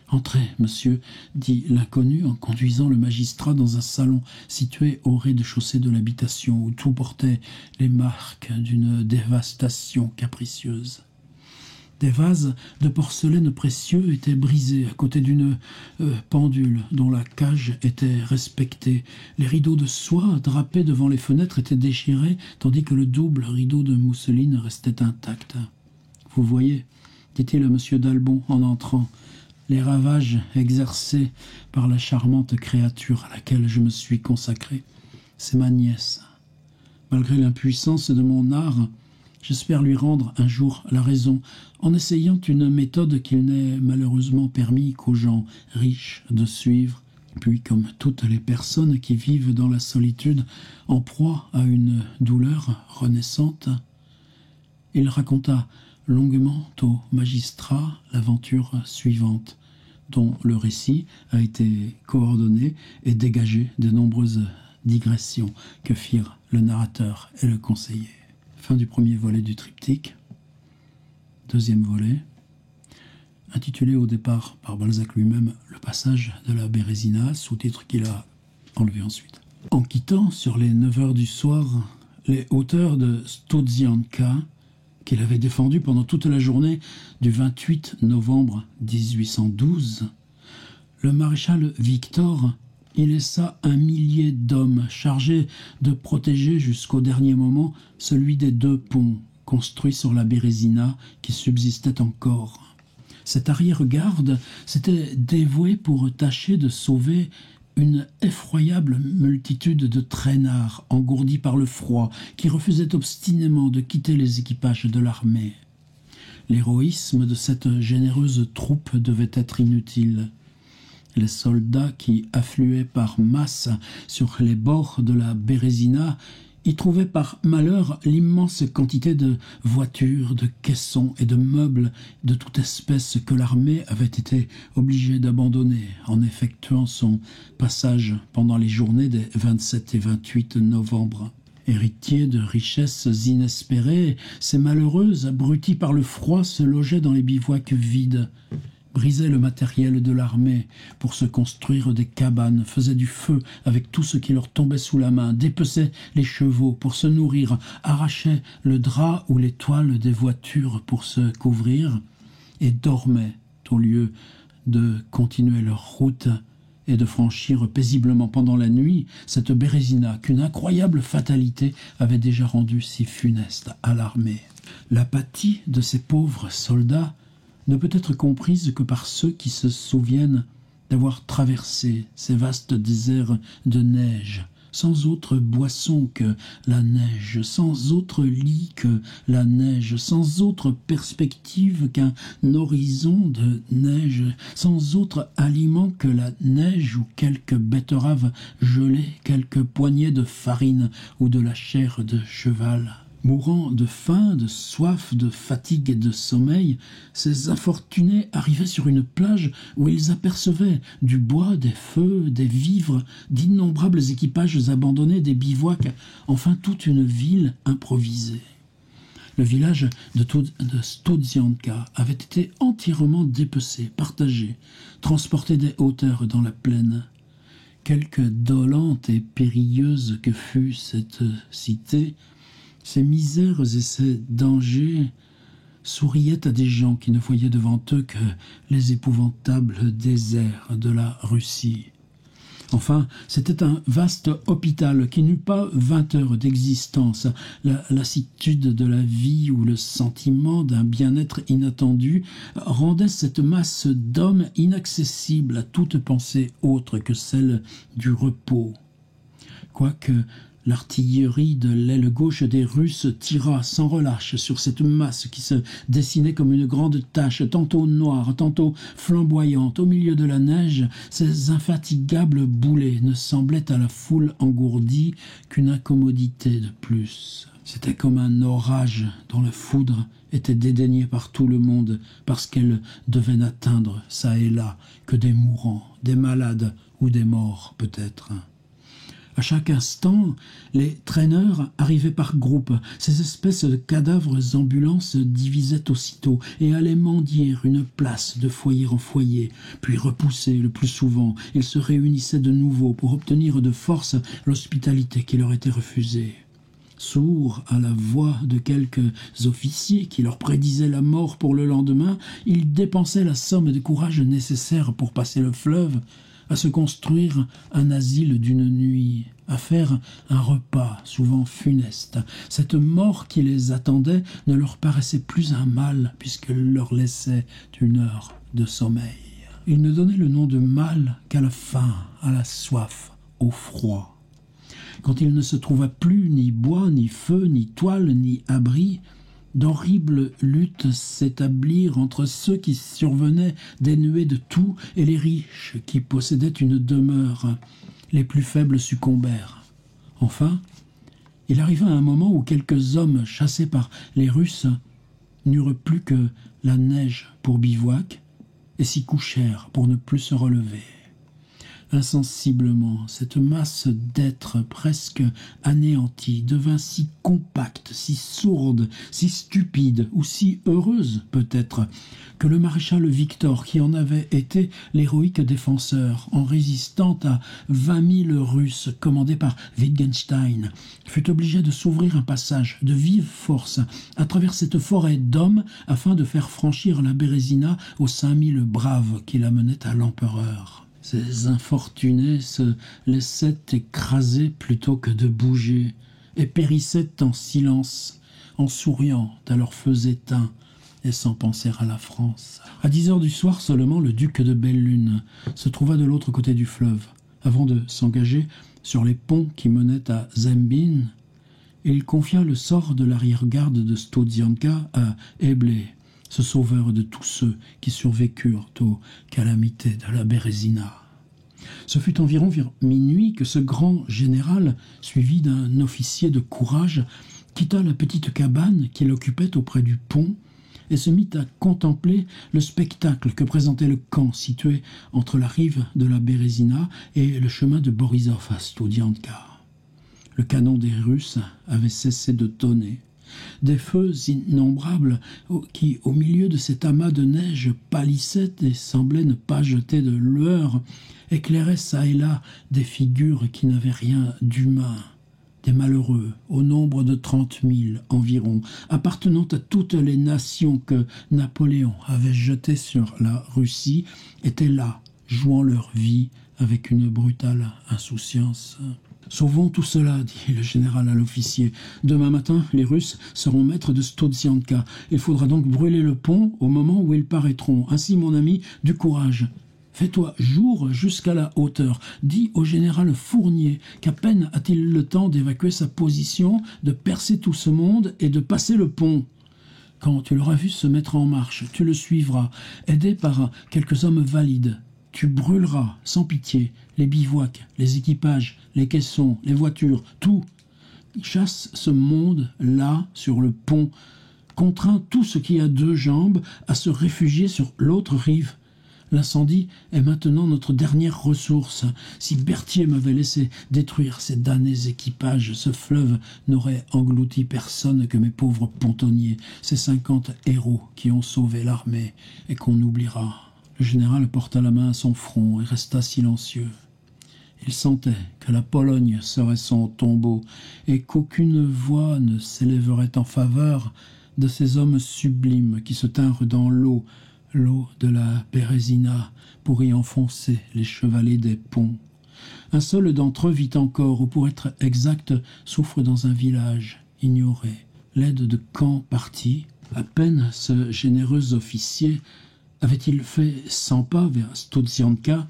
« Entrez, monsieur, dit l'inconnu en conduisant le magistrat dans un salon situé au rez-de-chaussée de l'habitation où tout portait les marques d'une dévastation capricieuse. Des vases de porcelaine précieux étaient brisés à côté d'une pendule dont la cage était respectée. Les rideaux de soie drapés devant les fenêtres étaient déchirés, tandis que le double rideau de mousseline restait intact. « Vous voyez, dit-il à M. d'Albon en entrant, les ravages exercés par la charmante créature à laquelle je me suis consacré. C'est ma nièce. Malgré l'impuissance de mon art, j'espère lui rendre un jour la raison, en essayant une méthode qu'il n'est malheureusement permis qu'aux gens riches de suivre. Puis, comme toutes les personnes qui vivent dans la solitude, en proie à une douleur renaissante, il raconta longuement au magistrat l'aventure suivante, dont le récit a été coordonné et dégagé de nombreuses digressions que firent le narrateur et le conseiller. Fin du premier volet du triptyque. Deuxième volet, intitulé au départ par Balzac lui-même « Le passage de la Bérésina », sous-titre qu'il a enlevé ensuite. En quittant sur les 9 heures du soir les hauteurs de Studzianka, qu'il avait défendu pendant toute la journée du 28 novembre 1812, le maréchal Victor y laissa 1 millier d'hommes chargés de protéger jusqu'au dernier moment celui des 2 ponts construits sur la Bérésina qui subsistait encore. Cette arrière-garde s'était dévouée pour tâcher de sauver une effroyable multitude de traînards engourdis par le froid qui refusaient obstinément de quitter les équipages de l'armée. L'héroïsme de cette généreuse troupe devait être inutile. Les soldats qui affluaient par masse sur les bords de la Bérésina y trouvaient par malheur l'immense quantité de voitures, de caissons et de meubles de toute espèce que l'armée avait été obligée d'abandonner en effectuant son passage pendant les journées des 27 et 28 novembre. Héritiers de richesses inespérées, ces malheureux, abrutis par le froid, se logeaient dans les bivouacs vides, brisaient le matériel de l'armée pour se construire des cabanes, faisaient du feu avec tout ce qui leur tombait sous la main, dépeçaient les chevaux pour se nourrir, arrachaient le drap ou les toiles des voitures pour se couvrir et dormaient au lieu de continuer leur route et de franchir paisiblement pendant la nuit cette Bérésina qu'une incroyable fatalité avait déjà rendue si funeste à l'armée. L'apathie de ces pauvres soldats ne peut être comprise que par ceux qui se souviennent d'avoir traversé ces vastes déserts de neige, sans autre boisson que la neige, sans autre lit que la neige, sans autre perspective qu'un horizon de neige, sans autre aliment que la neige ou quelques betteraves gelées, quelques poignées de farine ou de la chair de cheval. Mourant de faim, de soif, de fatigue et de sommeil, ces infortunés arrivaient sur une plage où ils apercevaient du bois, des feux, des vivres, d'innombrables équipages abandonnés, des bivouacs, enfin toute une ville improvisée. Le village de Studzianka avait été entièrement dépecé, partagé, transporté des hauteurs dans la plaine. Quelque dolente et périlleuse que fût cette cité, ces misères et ces dangers souriaient à des gens qui ne voyaient devant eux que les épouvantables déserts de la Russie. Enfin, c'était un vaste hôpital qui n'eut pas 20 heures d'existence. La lassitude de la vie ou le sentiment d'un bien-être inattendu rendait cette masse d'hommes inaccessible à toute pensée autre que celle du repos. Quoique l'artillerie de l'aile gauche des Russes tira sans relâche sur cette masse qui se dessinait comme une grande tache, tantôt noire, tantôt flamboyante. Au milieu de la neige, ces infatigables boulets ne semblaient à la foule engourdie qu'une incommodité de plus. C'était comme un orage dont la foudre était dédaignée par tout le monde parce qu'elle devait n'atteindre, çà et là, que des mourants, des malades ou des morts peut-être. À chaque instant, les traîneurs arrivaient par groupes. Ces espèces de cadavres ambulants se divisaient aussitôt et allaient mendier une place de foyer en foyer. Puis repoussés le plus souvent, ils se réunissaient de nouveau pour obtenir de force l'hospitalité qui leur était refusée. Sourds à la voix de quelques officiers qui leur prédisaient la mort pour le lendemain, ils dépensaient la somme de courage nécessaire pour passer le fleuve, à se construire un asile d'une nuit, à faire un repas souvent funeste. Cette mort qui les attendait ne leur paraissait plus un mal puisqu'elle leur laissait une heure de sommeil. Ils ne donnaient le nom de mal qu'à la faim, à la soif, au froid. Quand il ne se trouva plus ni bois, ni feu, ni toile, ni abri, d'horribles luttes s'établirent entre ceux qui survenaient dénués de tout et les riches qui possédaient une demeure. Les plus faibles succombèrent. Enfin, il arriva un moment où quelques hommes chassés par les Russes n'eurent plus que la neige pour bivouac et s'y couchèrent pour ne plus se relever. Insensiblement, cette masse d'êtres presque anéantis devint si compacte, si sourde, si stupide, ou si heureuse peut-être, que le maréchal Victor, qui en avait été l'héroïque défenseur, en résistant à 20 000 Russes commandés par Wittgenstein, fut obligé de s'ouvrir un passage de vive force à travers cette forêt d'hommes afin de faire franchir la Bérésina aux 5 000 braves qui la menaient à l'empereur. Ces infortunés se laissaient écraser plutôt que de bouger, et périssaient en silence, en souriant à leurs feux éteints, et sans penser à la France. À 10 heures du soir seulement, le duc de Belle-Lune se trouva de l'autre côté du fleuve. Avant de s'engager sur les ponts qui menaient à Zembin, il confia le sort de l'arrière-garde de Studzianka à Eblé, ce sauveur de tous ceux qui survécurent aux calamités de la Bérésina. Ce fut environ vers minuit que ce grand général, suivi d'un officier de courage, quitta la petite cabane qu'il occupait auprès du pont et se mit à contempler le spectacle que présentait le camp situé entre la rive de la Bérésina et le chemin de Borisov à Studzianka. Le canon des Russes avait cessé de tonner. Des feux innombrables qui, au milieu de cet amas de neige, pâlissaient et semblaient ne pas jeter de lueur, éclairaient çà et là des figures qui n'avaient rien d'humain. Des malheureux, au nombre de 30 000 environ, appartenant à toutes les nations que Napoléon avait jetées sur la Russie, étaient là, jouant leur vie avec une brutale insouciance. « Sauvons tout cela, dit le général à l'officier. Demain matin, les Russes seront maîtres de Stodzianka. Il faudra donc brûler le pont au moment où ils paraîtront. Ainsi, mon ami, du courage. Fais-toi jour jusqu'à la hauteur. Dis au général Fournier qu'à peine a-t-il le temps d'évacuer sa position, de percer tout ce monde et de passer le pont. Quand tu l'auras vu se mettre en marche, tu le suivras, aidé par quelques hommes valides. Tu brûleras, sans pitié, les bivouacs, les équipages, les caissons, les voitures, tout. Chasse ce monde, là, sur le pont. Contrains tout ce qui a deux jambes à se réfugier sur l'autre rive. L'incendie est maintenant notre dernière ressource. Si Berthier m'avait laissé détruire ces damnés équipages, ce fleuve n'aurait englouti personne que mes pauvres pontonniers, ces 50 héros qui ont sauvé l'armée et qu'on oubliera. Le général porta la main à son front et resta silencieux. Il sentait que la Pologne serait son tombeau et qu'aucune voix ne s'élèverait en faveur de ces hommes sublimes qui se tinrent dans l'eau de la Bérésina pour y enfoncer les chevalets des ponts. Un seul d'entre eux vit encore, ou pour être exact, souffre dans un village ignoré. L'aide de camp parti, à peine ce généreux officier avait-il fait 100 pas vers Stodzianka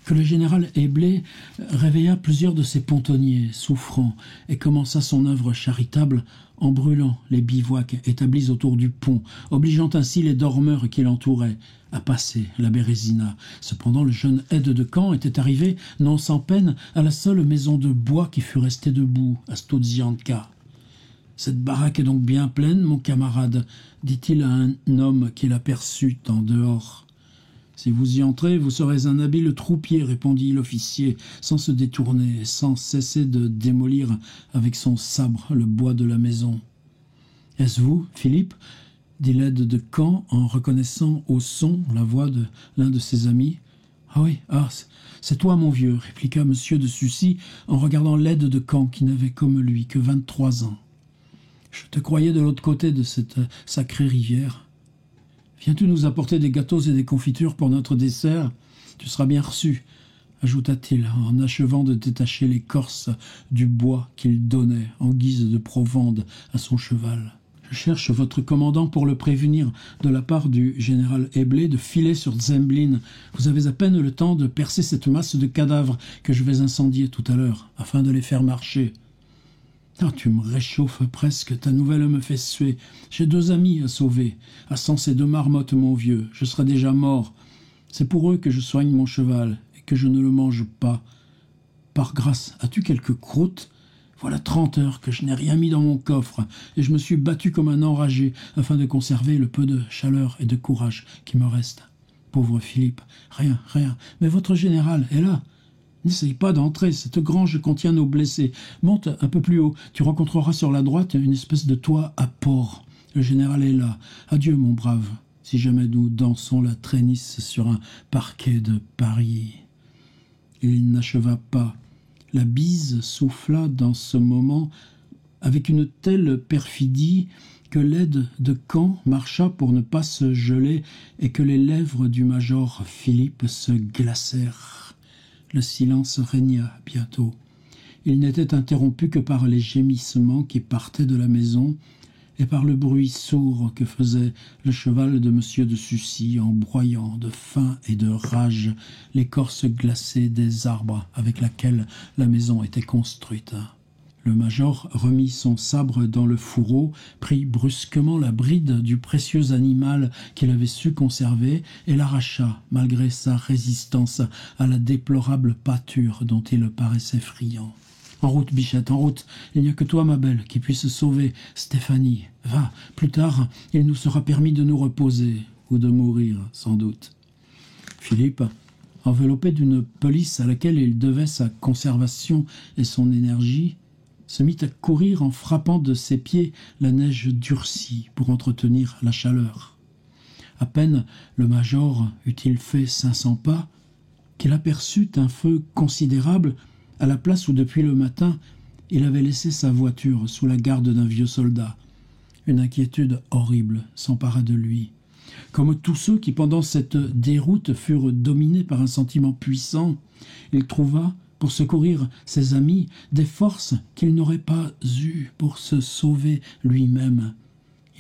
que le général Eblé réveilla plusieurs de ses pontonniers souffrants et commença son œuvre charitable en brûlant les bivouacs établis autour du pont, obligeant ainsi les dormeurs qui l'entouraient à passer la Bérésina. Cependant, le jeune aide de camp était arrivé, non sans peine, à la seule maison de bois qui fut restée debout, à Stodzianka. « Cette baraque est donc bien pleine, mon camarade, dit-il à un homme qu'il aperçut en dehors. « Si vous y entrez, vous serez un habile troupier, répondit l'officier, sans se détourner, sans cesser de démolir avec son sabre le bois de la maison. « Est-ce vous, Philippe ?» dit l'aide de camp en reconnaissant au son la voix de l'un de ses amis. « Ah oui, c'est toi, mon vieux, répliqua monsieur de Sucy en regardant l'aide de camp qui n'avait comme lui que 23 ans. Je te croyais de l'autre côté de cette sacrée rivière. Viens-tu nous apporter des gâteaux et des confitures pour notre dessert? Tu seras bien reçu, ajouta-t-il en achevant de détacher l'écorce du bois qu'il donnait en guise de provende à son cheval. Je cherche votre commandant pour le prévenir de la part du général Eblé de filer sur Zemblin. Vous avez à peine le temps de percer cette masse de cadavres que je vais incendier tout à l'heure, afin de les faire marcher. Ah, tu me réchauffes presque, ta nouvelle me fait suer. J'ai 2 amis à sauver. À Sens et 2 marmottes, mon vieux. Je serai déjà mort. C'est pour eux que je soigne mon cheval et que je ne le mange pas. Par grâce, as-tu quelques croûtes? Voilà 30 heures que je n'ai rien mis dans mon coffre et je me suis battu comme un enragé afin de conserver le peu de chaleur et de courage qui me reste. Pauvre Philippe, rien. Mais votre général est là. N'essaye pas d'entrer, cette grange contient nos blessés. Monte un peu plus haut, tu rencontreras sur la droite une espèce de toit à porc. Le général est là. Adieu, mon brave, si jamais nous dansons la traînisse sur un parquet de Paris. » Il n'acheva pas. La bise souffla dans ce moment avec une telle perfidie que l'aide de camp marcha pour ne pas se geler et que les lèvres du major Philippe se glacèrent. Le silence régna bientôt. Il n'était interrompu que par les gémissements qui partaient de la maison et par le bruit sourd que faisait le cheval de monsieur de Sucy en broyant de faim et de rage l'écorce glacée des arbres avec laquelle la maison était construite. Le major remit son sabre dans le fourreau, prit brusquement la bride du précieux animal qu'il avait su conserver et l'arracha, malgré sa résistance à la déplorable pâture dont il paraissait friand. « En route, Bichette, en route. Il n'y a que toi, ma belle, qui puisse sauver Stéphanie. Va, plus tard, il nous sera permis de nous reposer, ou de mourir, sans doute. » Philippe, enveloppé d'une pelisse à laquelle il devait sa conservation et son énergie, se mit à courir en frappant de ses pieds la neige durcie pour entretenir la chaleur. À peine le major eut-il fait 500 pas qu'il aperçut un feu considérable à la place où depuis le matin il avait laissé sa voiture sous la garde d'un vieux soldat. Une inquiétude horrible s'empara de lui. Comme tous ceux qui, pendant cette déroute, furent dominés par un sentiment puissant, il trouva, pour secourir ses amis, des forces qu'il n'aurait pas eues pour se sauver lui-même.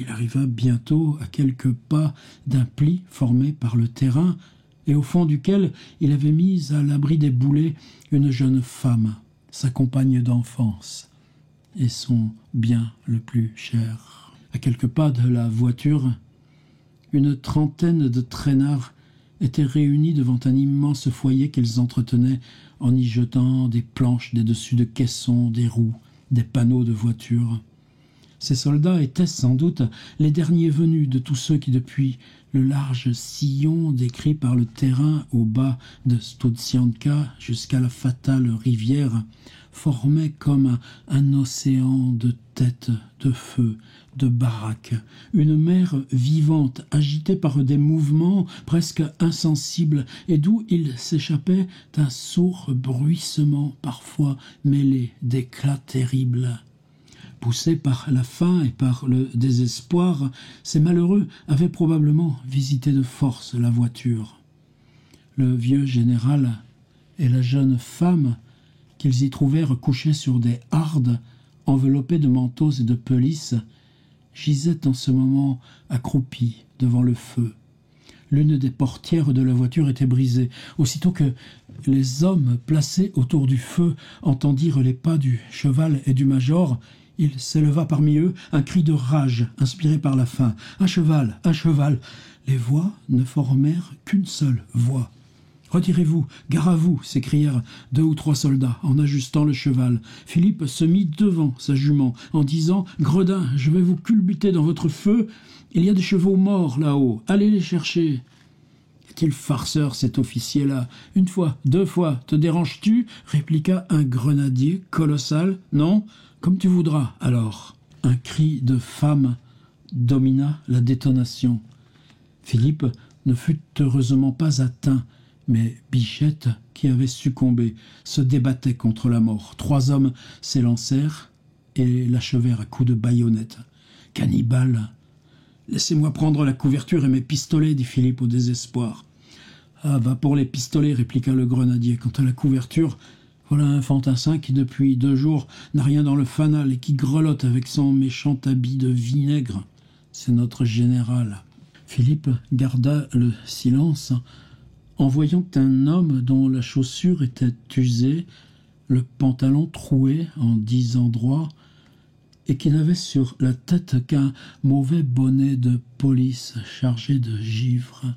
Il arriva bientôt à quelques pas d'un pli formé par le terrain, et au fond duquel il avait mis à l'abri des boulets une jeune femme, sa compagne d'enfance, et son bien le plus cher. À quelques pas de la voiture, une trentaine de traînards étaient réunis devant un immense foyer qu'ils entretenaient en y jetant des planches des dessus de caissons, des roues, des panneaux de voitures. Ces soldats étaient sans doute les derniers venus de tous ceux qui, depuis le large sillon décrit par le terrain au bas de Studzianka jusqu'à la fatale rivière, formaient comme un océan de têtes, de feux, de baraques, une mer vivante agitée par des mouvements presque insensibles et d'où il s'échappait un sourd bruissement parfois mêlé d'éclats terribles. Poussés par la faim et par le désespoir, ces malheureux avaient probablement visité de force la voiture. Le vieux général et la jeune femme qu'ils y trouvèrent couchés sur des hardes, enveloppés de manteaux et de pelisses, gisaient en ce moment accroupis devant le feu. L'une des portières de la voiture était brisée. Aussitôt que les hommes placés autour du feu entendirent les pas du cheval et du major, il s'éleva parmi eux un cri de rage inspiré par la faim. « Un cheval! Un cheval !» Les voix ne formèrent qu'une seule voix. « Retirez-vous, gare à vous !» s'écrièrent 2 ou 3 soldats en ajustant le cheval. Philippe se mit devant sa jument en disant « Gredin, je vais vous culbuter dans votre feu. Il y a des chevaux morts là-haut. Allez les chercher. » Quel farceur cet officier-là! 1 fois, 2 fois, te déranges-tu? Répliqua un grenadier colossal. Non? Comme tu voudras, alors. Un cri de femme domina la détonation. Philippe ne fut heureusement pas atteint, mais Bichette, qui avait succombé, se débattait contre la mort. 3 hommes s'élancèrent et l'achevèrent à coups de baïonnette. « Cannibale! Laissez-moi prendre la couverture et mes pistolets, dit Philippe au désespoir. « Ah, va pour les pistolets, répliqua le grenadier. Quant à la couverture, voilà un fantassin qui, depuis 2 jours, n'a rien dans le fanal et qui grelotte avec son méchant habit de vinaigre. C'est notre général. » Philippe garda le silence en voyant un homme dont la chaussure était usée, le pantalon troué en 10 endroits, et qui n'avait sur la tête qu'un mauvais bonnet de police chargé de givre.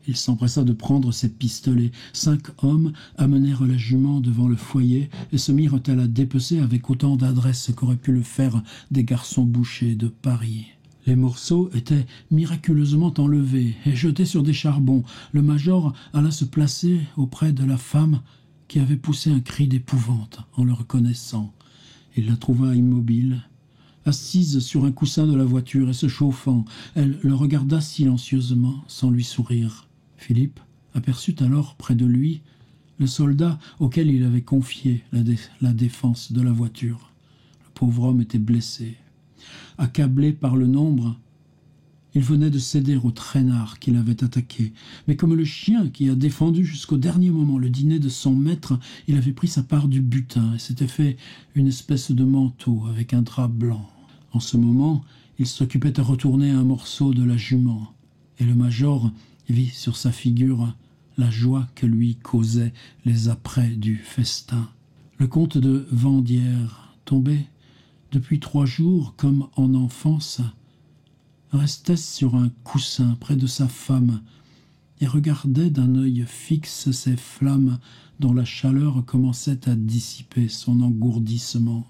Il s'empressa de prendre ses pistolets. 5 hommes amenèrent la jument devant le foyer et se mirent à la dépecer avec autant d'adresse qu'auraient pu le faire des garçons bouchers de Paris. Les morceaux étaient miraculeusement enlevés et jetés sur des charbons. Le major alla se placer auprès de la femme qui avait poussé un cri d'épouvante en le reconnaissant. Il la trouva immobile, assise sur un coussin de la voiture et se chauffant. Elle le regarda silencieusement, sans lui sourire. Philippe aperçut alors près de lui le soldat auquel il avait confié la défense de la voiture. Le pauvre homme était blessé. Accablé par le nombre, il venait de céder au traînard qui l'avait attaqué. Mais comme le chien qui a défendu jusqu'au dernier moment le dîner de son maître, il avait pris sa part du butin et s'était fait une espèce de manteau avec un drap blanc. En ce moment, il s'occupait à retourner un morceau de la jument, et le major vit sur sa figure la joie que lui causaient les apprêts du festin. Le comte de Vendières, tombé depuis 3 jours comme en enfance, restait sur un coussin près de sa femme et regardait d'un œil fixe ces flammes dont la chaleur commençait à dissiper son engourdissement.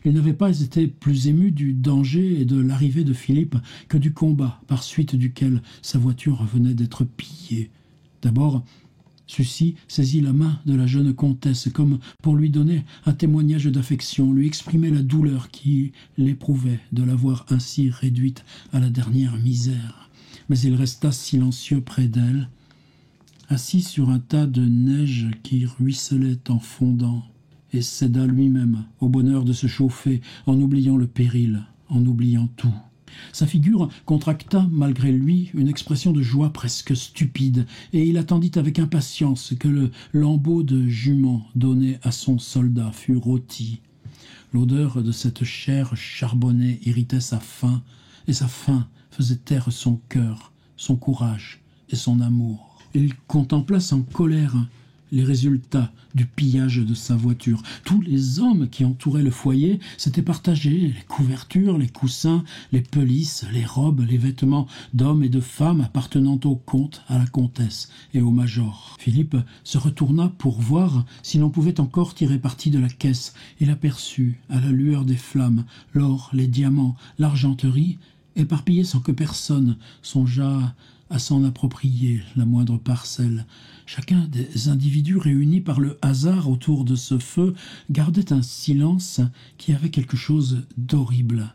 Il n'avait pas été plus ému du danger et de l'arrivée de Philippe que du combat, par suite duquel sa voiture venait d'être pillée. D'abord, Sucy saisit la main de la jeune comtesse comme pour lui donner un témoignage d'affection, lui exprimer la douleur qu'il éprouvait de la voir ainsi réduite à la dernière misère. Mais il resta silencieux près d'elle, assis sur un tas de neige qui ruisselait en fondant, et céda lui-même au bonheur de se chauffer en oubliant le péril, en oubliant tout. Sa figure contracta, malgré lui, une expression de joie presque stupide, et il attendit avec impatience que le lambeau de jument donné à son soldat fût rôti. L'odeur de cette chair charbonnée irritait sa faim, et sa faim faisait taire son cœur, son courage et son amour. Il contempla sans colère les résultats du pillage de sa voiture. Tous les hommes qui entouraient le foyer s'étaient partagés les couvertures, les coussins, les pelisses, les robes, les vêtements d'hommes et de femmes appartenant au comte, à la comtesse et au major. Philippe se retourna pour voir si l'on pouvait encore tirer parti de la caisse. Il aperçut, à la lueur des flammes, l'or, les diamants, l'argenterie, éparpillés sans que personne songeât à s'en approprier la moindre parcelle. Chacun des individus réunis par le hasard autour de ce feu gardait un silence qui avait quelque chose d'horrible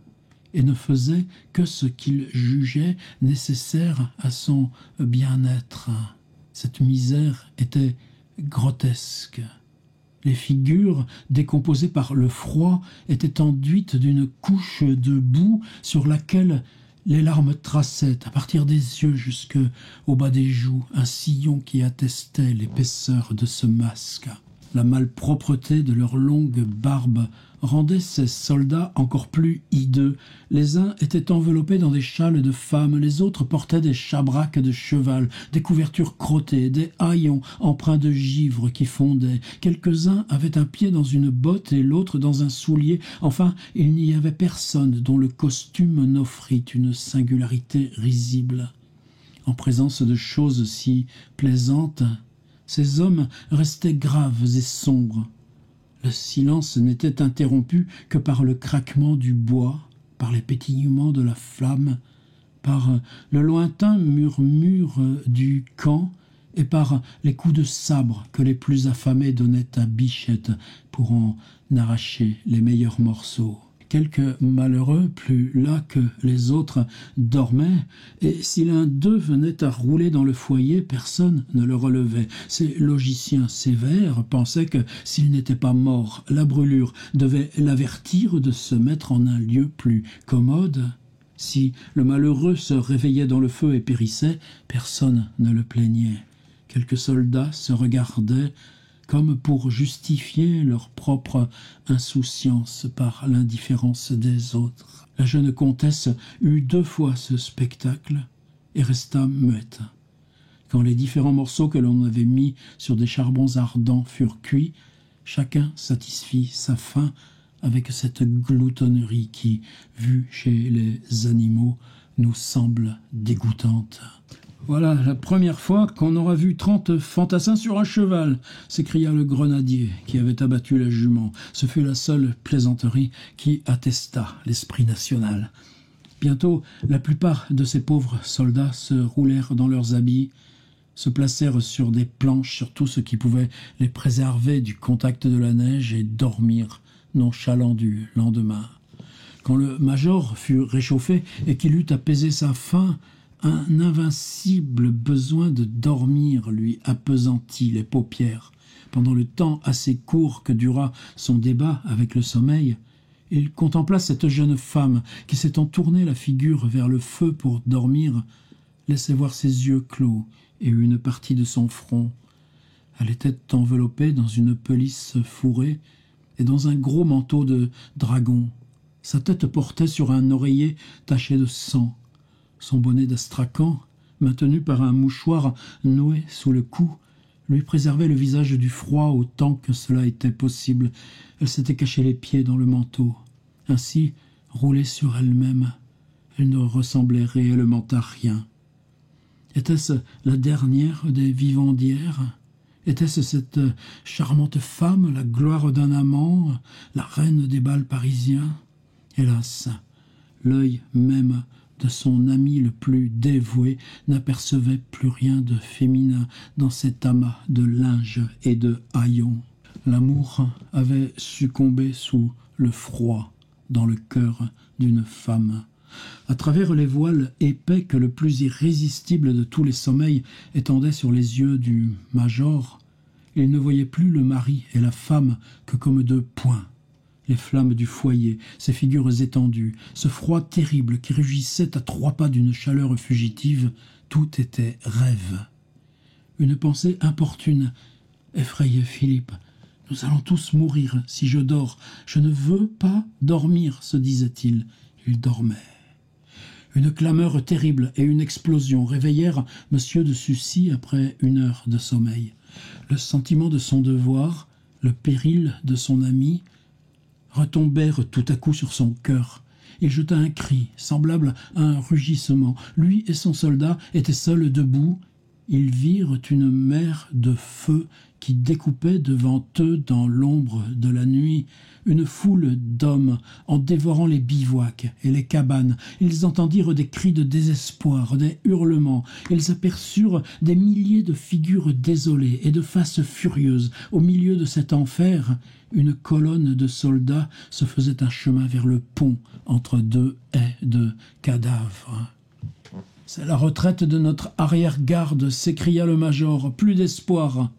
et ne faisait que ce qu'il jugeait nécessaire à son bien-être. Cette misère était grotesque. Les figures, décomposées par le froid, étaient enduites d'une couche de boue sur laquelle les larmes traçaient, à partir des yeux jusqu'au bas des joues, un sillon qui attestait l'épaisseur de ce masque. La malpropreté de leurs longues barbes rendait ces soldats encore plus hideux. Les uns étaient enveloppés dans des châles de femmes, les autres portaient des chabraques de cheval, des couvertures crottées, des haillons empreints de givre qui fondaient. Quelques-uns avaient un pied dans une botte et l'autre dans un soulier. Enfin, il n'y avait personne dont le costume n'offrit une singularité risible. En présence de choses si plaisantes, ces hommes restaient graves et sombres. Le silence n'était interrompu que par le craquement du bois, par les pétillements de la flamme, par le lointain murmure du camp et par les coups de sabre que les plus affamés donnaient à Bichette pour en arracher les meilleurs morceaux. Quelques malheureux, plus las que les autres, dormaient, et si l'un d'eux venait à rouler dans le foyer, personne ne le relevait. Ces logiciens sévères pensaient que, s'il n'était pas mort, la brûlure devait l'avertir de se mettre en un lieu plus commode. Si le malheureux se réveillait dans le feu et périssait, personne ne le plaignait. Quelques soldats se regardaient comme pour justifier leur propre insouciance par l'indifférence des autres. La jeune comtesse eut 2 fois ce spectacle et resta muette. Quand les différents morceaux que l'on avait mis sur des charbons ardents furent cuits, chacun satisfit sa faim avec cette gloutonnerie qui, vue chez les animaux, nous semble dégoûtante. « Voilà la première fois qu'on aura vu 30 fantassins sur un cheval !» s'écria le grenadier qui avait abattu la jument. Ce fut la seule plaisanterie qui attesta l'esprit national. Bientôt, la plupart de ces pauvres soldats se roulèrent dans leurs habits, se placèrent sur des planches, sur tout ce qui pouvait les préserver du contact de la neige et dormirent, nonchalants du lendemain. Quand le major fut réchauffé et qu'il eut apaisé sa faim, un invincible besoin de dormir lui appesantit les paupières. Pendant le temps assez court que dura son débat avec le sommeil, il contempla cette jeune femme qui, s'étant tourné la figure vers le feu pour dormir, laissait voir ses yeux clos et une partie de son front. Elle était enveloppée dans une pelisse fourrée et dans un gros manteau de dragon. Sa tête portait sur un oreiller taché de sang. Son bonnet d'astrakan, maintenu par un mouchoir noué sous le cou, lui préservait le visage du froid autant que cela était possible. Elle s'était caché les pieds dans le manteau. Ainsi, roulée sur elle-même, elle ne ressemblait réellement à rien. Était-ce la dernière des vivants d'hier ? Était-ce cette charmante femme, la gloire d'un amant, la reine des bals parisiens ? Hélas, l'œil même de son ami le plus dévoué n'apercevait plus rien de féminin dans cet amas de linge et de haillons. L'amour avait succombé sous le froid dans le cœur d'une femme. À travers les voiles épais que le plus irrésistible de tous les sommeils étendait sur les yeux du major, il ne voyait plus le mari et la femme que comme 2 points. Les flammes du foyer, ces figures étendues, ce froid terrible qui rugissait à 3 pas d'une chaleur fugitive, tout était rêve. Une pensée importune effrayait Philippe. « Nous allons tous mourir si je dors. Je ne veux pas dormir, se disait-il. Il dormait. Une clameur terrible et une explosion réveillèrent M. de Sucy après 1 heure de sommeil. Le sentiment de son devoir, le péril de son ami, retombèrent tout à coup sur son cœur. Il jeta un cri, semblable à un rugissement. Lui et son soldat étaient seuls debout. Ils virent une mer de feu qui découpait devant eux dans l'ombre de la nuit une foule d'hommes en dévorant les bivouacs et les cabanes. Ils entendirent des cris de désespoir, des hurlements. Ils aperçurent des milliers de figures désolées et de faces furieuses. Au milieu de cet enfer, une colonne de soldats se faisait un chemin vers le pont entre 2 haies de cadavres. « C'est la retraite de notre arrière-garde » s'écria le major. « Plus d'espoir !»«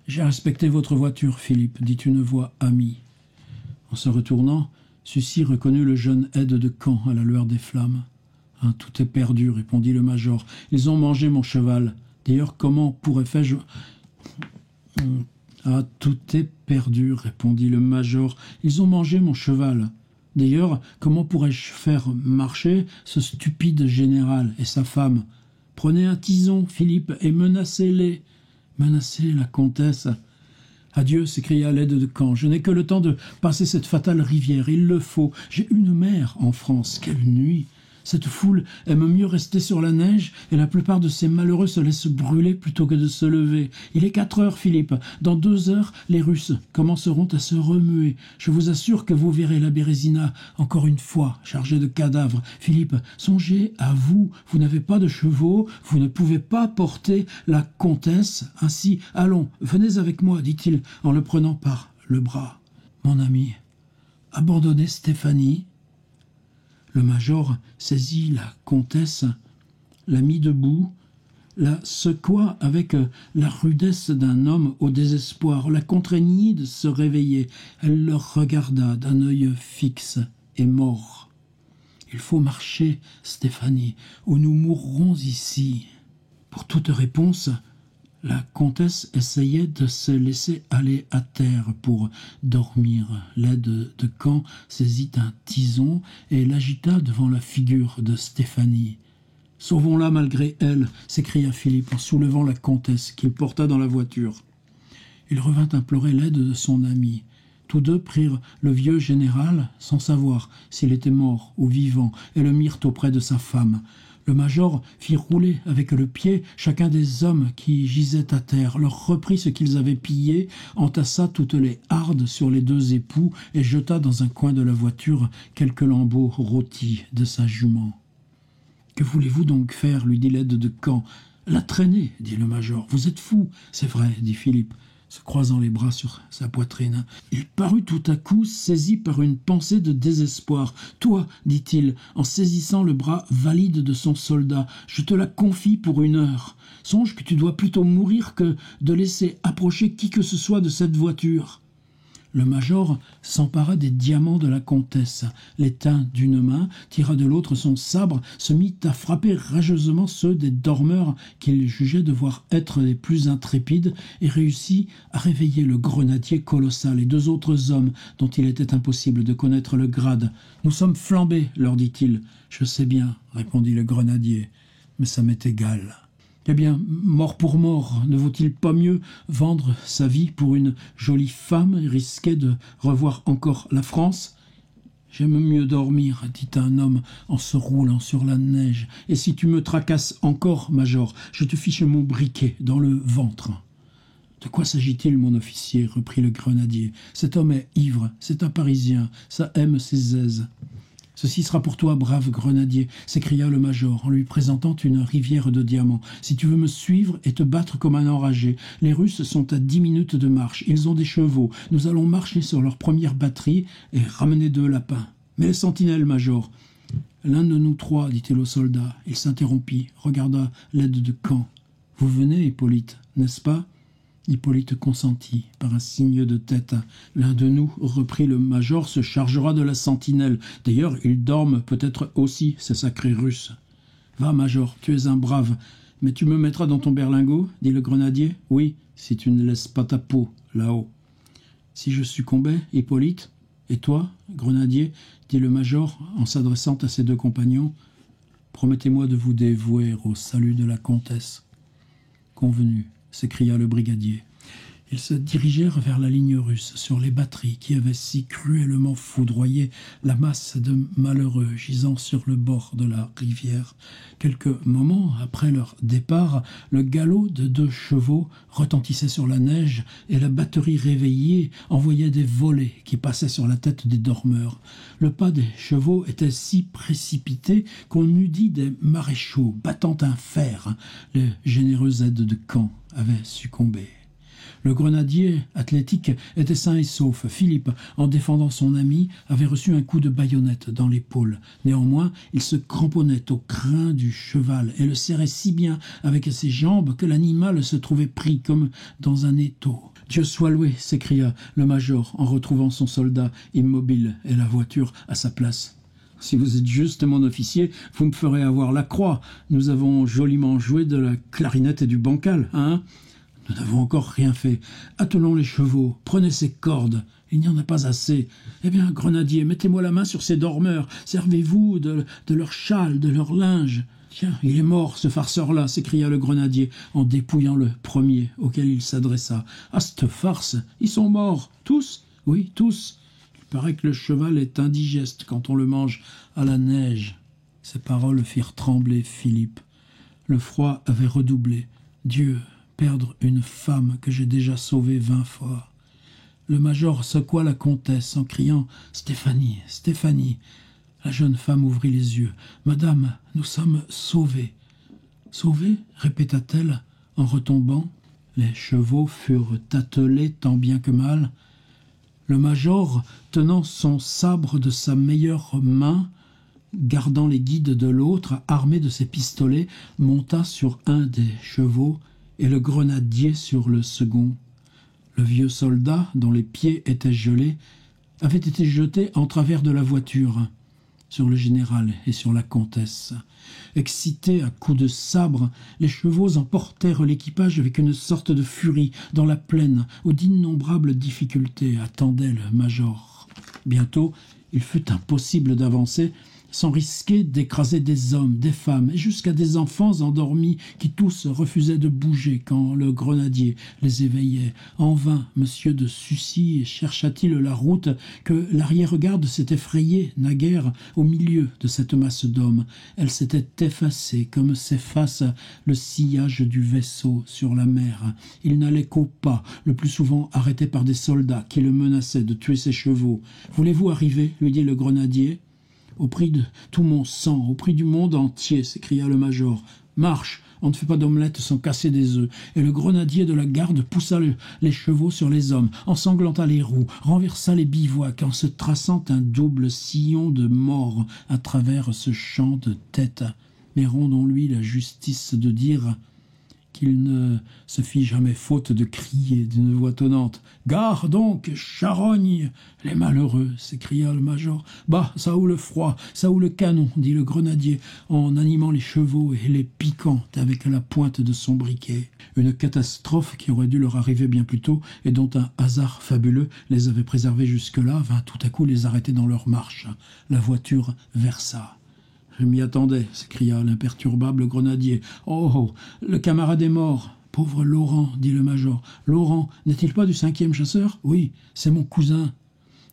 J'ai respecté votre voiture, Philippe, » dit une voix amie. En se retournant, Sucy reconnut le jeune aide de camp à la lueur des flammes. « Tout est perdu, » répondit le major. « Ils ont mangé mon cheval. D'ailleurs, comment pourrais-je... » « Ah, tout est perdu, » répondit le major. « Ils ont mangé mon cheval. D'ailleurs, comment pourrais-je faire marcher ce stupide général et sa femme? Prenez un tison, Philippe, et menacez-les. » Menacer la comtesse. « Adieu, » s'écria l'aide de camp. « Je n'ai que le temps de passer cette fatale rivière. Il le faut. J'ai une mère en France. Quelle nuit! Cette foule aime mieux rester sur la neige et la plupart de ces malheureux se laissent brûler plutôt que de se lever. Il est 4 heures, Philippe. Dans 2 heures, les Russes commenceront à se remuer. Je vous assure que vous verrez la Bérésina, encore une fois, chargée de cadavres. Philippe, songez à vous. Vous n'avez pas de chevaux. Vous ne pouvez pas porter la comtesse. Ainsi, allons, venez avec moi, dit-il en le prenant par le bras. Mon ami, abandonnez Stéphanie. Le major saisit la comtesse, la mit debout, la secoua avec la rudesse d'un homme au désespoir, la contraignit de se réveiller. Elle le regarda d'un œil fixe et mort. « Il faut marcher, Stéphanie, ou nous mourrons ici. » Pour toute réponse, la comtesse essayait de se laisser aller à terre pour dormir. L'aide de camp saisit un tison et l'agita devant la figure de Stéphanie. « Sauvons-la malgré elle » s'écria Philippe en soulevant la comtesse qu'il porta dans la voiture. Il revint implorer l'aide de son ami. Tous deux prirent le vieux général sans savoir s'il était mort ou vivant et le mirent auprès de sa femme. Le major fit rouler avec le pied chacun des hommes qui gisaient à terre, leur reprit ce qu'ils avaient pillé, entassa toutes les hardes sur les 2 époux et jeta dans un coin de la voiture quelques lambeaux rôtis de sa jument. « Que voulez-vous donc faire » lui dit l'aide de camp. « La traîner » dit le major. « Vous êtes fou !»« C'est vrai » dit Philippe, se croisant les bras sur sa poitrine. Il parut tout à coup saisi par une pensée de désespoir. « Toi, dit-il, en saisissant le bras valide de son soldat, je te la confie pour 1 heure. Songe que tu dois plutôt mourir que de laisser approcher qui que ce soit de cette voiture. » Le major s'empara des diamants de la comtesse, les tint d'une main, tira de l'autre son sabre, se mit à frapper rageusement ceux des dormeurs qu'il jugeait devoir être les plus intrépides et réussit à réveiller le grenadier colossal et 2 autres hommes dont il était impossible de connaître le grade. « Nous sommes flambés, leur dit-il. »« Je sais bien, répondit le grenadier, mais ça m'est égal. » Eh bien, mort pour mort, ne vaut-il pas mieux vendre sa vie pour une jolie femme et risquer de revoir encore la France ? J'aime mieux dormir, dit un homme en se roulant sur la neige. Et si tu me tracasses encore, major, je te fiche mon briquet dans le ventre. De quoi s'agit-il, mon officier ? Reprit le grenadier. Cet homme est ivre, c'est un Parisien, ça aime ses aises. « Ceci sera pour toi, brave grenadier » s'écria le major en lui présentant une rivière de diamants. « Si tu veux me suivre et te battre comme un enragé, les Russes sont à 10 minutes de marche. Ils ont des chevaux. Nous allons marcher sur leur première batterie et ramener 2 lapins. Mais les sentinelles, major !»« L'un de nous 3, dit-il au soldat. Il s'interrompit, regarda l'aide de camp. « Vous venez, Hippolyte, n'est-ce pas ?» Hippolyte consentit par un signe de tête. L'un de nous, reprit le major, se chargera de la sentinelle. D'ailleurs, ils dorment peut-être aussi, ces sacrés Russes. Va, major, tu es un brave. Mais tu me mettras dans ton berlingot, dit le grenadier. Oui, si tu ne laisses pas ta peau là-haut. Si je succombais, Hippolyte, et toi, grenadier, dit le major en s'adressant à ses deux compagnons, promettez-moi de vous dévouer au salut de la comtesse. Convenu, s'écria le brigadier. Ils se dirigèrent vers la ligne russe, sur les batteries qui avaient si cruellement foudroyé la masse de malheureux gisant sur le bord de la rivière. Quelques moments après leur départ, le galop de 2 chevaux retentissait sur la neige et la batterie réveillée envoyait des volées qui passaient sur la tête des dormeurs. Le pas des chevaux était si précipité qu'on eût dit des maréchaux battant un fer. Les généreux aides de camp avaient succombé. Le grenadier athlétique était sain et sauf. Philippe, en défendant son ami, avait reçu un coup de baïonnette dans l'épaule. Néanmoins, il se cramponnait au crin du cheval et le serrait si bien avec ses jambes que l'animal se trouvait pris comme dans un étau. « Dieu soit loué !» s'écria le major en retrouvant son soldat immobile et la voiture à sa place. « Si vous êtes juste mon officier, vous me ferez avoir la croix. Nous avons joliment joué de la clarinette et du bancal, hein ? Nous n'avons encore rien fait. Attelons les chevaux, prenez ces cordes. Il n'y en a pas assez. Eh bien, grenadier, mettez-moi la main sur ces dormeurs. Servez-vous de leur châle, de leur linge. Tiens, il est mort, ce farceur-là, s'écria le grenadier, en dépouillant le premier auquel il s'adressa. Ah, cette farce, ils sont morts, tous? Oui, tous. Il paraît que le cheval est indigeste quand on le mange à la neige. Ces paroles firent trembler Philippe. Le froid avait redoublé. Dieu, perdre une femme que j'ai déjà sauvée 20 fois. Le major secoua la comtesse en criant « Stéphanie, Stéphanie !» La jeune femme ouvrit les yeux. « Madame, nous sommes sauvés. »« Sauvés ?» répéta-t-elle en retombant. Les chevaux furent attelés tant bien que mal. Le major, tenant son sabre de sa meilleure main, gardant les guides de l'autre, armé de ses pistolets, monta sur un des chevaux et le grenadier sur le second. Le vieux soldat, dont les pieds étaient gelés, avait été jeté en travers de la voiture, sur le général et sur la comtesse. Excités à coups de sabre, les chevaux emportèrent l'équipage avec une sorte de furie dans la plaine où d'innombrables difficultés attendaient le major. Bientôt, il fut impossible d'avancer sans risquer d'écraser des hommes, des femmes et jusqu'à des enfants endormis qui tous refusaient de bouger quand le grenadier les éveillait. En vain, M. de Sucy chercha-t-il la route que l'arrière-garde s'était frayée naguère au milieu de cette masse d'hommes. Elle s'était effacée comme s'efface le sillage du vaisseau sur la mer. Il n'allait qu'au pas, le plus souvent arrêté par des soldats qui le menaçaient de tuer ses chevaux. « Voulez-vous arriver ?» lui dit le grenadier. « Au prix de tout mon sang, au prix du monde entier !» s'écria le major. « Marche, on ne fait pas d'omelette sans casser des œufs. » Et le grenadier de la garde poussa les chevaux sur les hommes, ensanglanta les roues, renversa les bivouacs en se traçant un double sillon de mort à travers ce champ de tête. Mais rendons-lui la justice de dire qu'il ne se fit jamais faute de crier d'une voix tonnante. « Gare donc, charogne, les malheureux !» s'écria le major. « Bah, ça ou le froid, ça ou le canon !» dit le grenadier, en animant les chevaux et les piquant avec la pointe de son briquet. Une catastrophe qui aurait dû leur arriver bien plus tôt et dont un hasard fabuleux les avait préservés jusque-là vint tout à coup les arrêter dans leur marche. La voiture versa. « Je m'y attendais !» s'écria l'imperturbable grenadier. « Oh, le camarade est mort !»« Pauvre Laurent !» dit le major. « Laurent, n'est-il pas du 5e chasseur ?»« Oui, c'est mon cousin. »«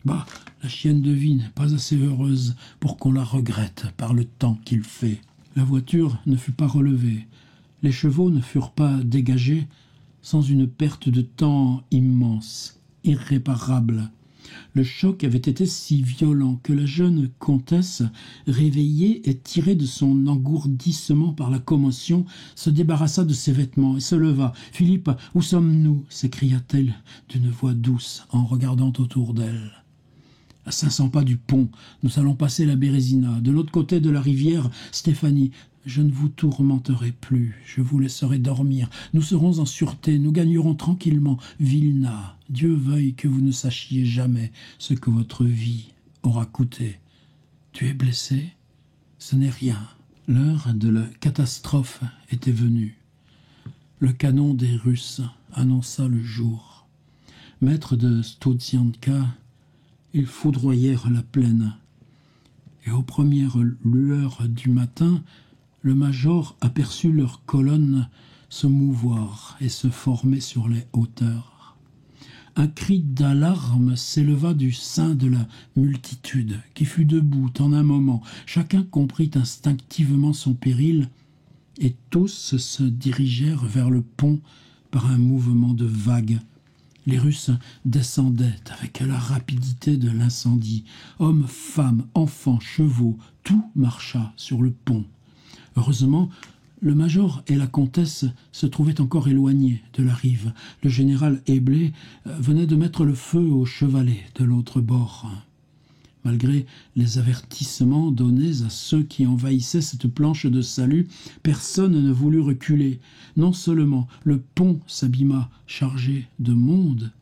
Bah, la chienne de vie n'est pas assez heureuse pour qu'on la regrette par le temps qu'il fait. » La voiture ne fut pas relevée. Les chevaux ne furent pas dégagés sans une perte de temps immense, irréparable. Le choc avait été si violent que la jeune comtesse, réveillée et tirée de son engourdissement par la commotion, se débarrassa de ses vêtements et se leva. « Philippe, où sommes-nous » s'écria-t-elle d'une voix douce en regardant autour d'elle. « À 500 pas du pont, nous allons passer la Bérésina. De l'autre côté de la rivière, Stéphanie, je ne vous tourmenterai plus, je vous laisserai dormir, nous serons en sûreté, nous gagnerons tranquillement Vilna. Dieu veuille que vous ne sachiez jamais ce que votre vie aura coûté. Tu es blessé? Ce n'est rien. L'heure de la catastrophe était venue. Le canon des Russes annonça le jour. Maîtres de Stodzianka, ils foudroyèrent la plaine. Et aux premières lueurs du matin, le major aperçut leurs colonnes se mouvoir et se former sur les hauteurs. Un cri d'alarme s'éleva du sein de la multitude, qui fut debout en un moment. Chacun comprit instinctivement son péril, et tous se dirigèrent vers le pont par un mouvement de vague. Les Russes descendaient avec la rapidité de l'incendie. Hommes, femmes, enfants, chevaux, tout marcha sur le pont. Heureusement, le major et la comtesse se trouvaient encore éloignés de la rive. Le général Eblé venait de mettre le feu aux chevalets de l'autre bord. Malgré les avertissements donnés à ceux qui envahissaient cette planche de salut, personne ne voulut reculer. Non seulement le pont s'abîma chargé de monde,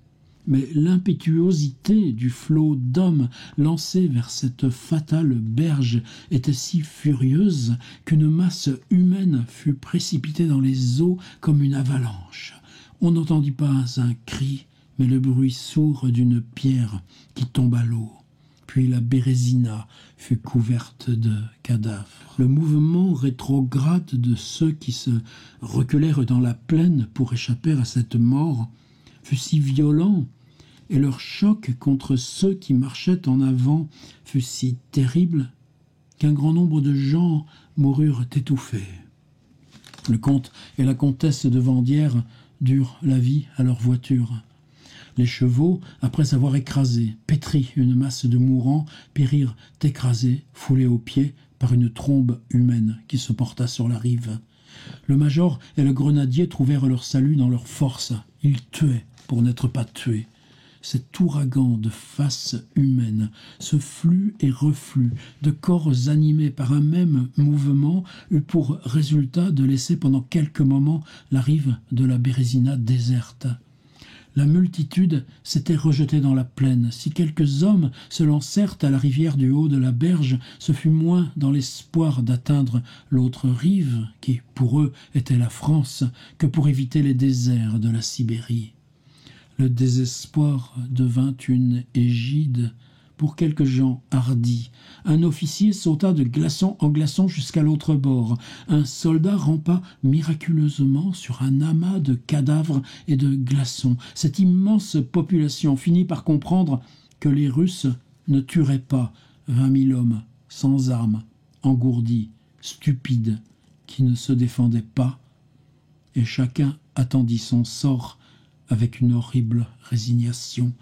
mais l'impétuosité du flot d'hommes lancés vers cette fatale berge était si furieuse qu'une masse humaine fut précipitée dans les eaux comme une avalanche. On n'entendit pas un cri, mais le bruit sourd d'une pierre qui tombe à l'eau. Puis la Bérésina fut couverte de cadavres. Le mouvement rétrograde de ceux qui se reculèrent dans la plaine pour échapper à cette mort fut si violent, et leur choc contre ceux qui marchaient en avant fut si terrible, qu'un grand nombre de gens moururent étouffés. Le comte et la comtesse de Vandières durent la vie à leur voiture. Les chevaux, après avoir écrasé, pétri une masse de mourants, périrent écrasés, foulés aux pieds par une trombe humaine qui se porta sur la rive. Le major et le grenadier trouvèrent leur salut dans leur force. Ils tuaient pour n'être pas tués. Cet ouragan de faces humaines, ce flux et reflux de corps animés par un même mouvement eut pour résultat de laisser pendant quelques moments la rive de la Bérésina déserte. La multitude s'était rejetée dans la plaine. Si quelques hommes se lancèrent à la rivière du haut de la berge, ce fut moins dans l'espoir d'atteindre l'autre rive, qui pour eux était la France, que pour éviter les déserts de la Sibérie. Le désespoir devint une égide pour quelques gens hardis. Un officier sauta de glaçon en glaçon jusqu'à l'autre bord. Un soldat rampa miraculeusement sur un amas de cadavres et de glaçons. Cette immense population finit par comprendre que les Russes ne tueraient pas 20 000 hommes sans armes, engourdis, stupides, qui ne se défendaient pas, et chacun attendit son sort avec une horrible résignation.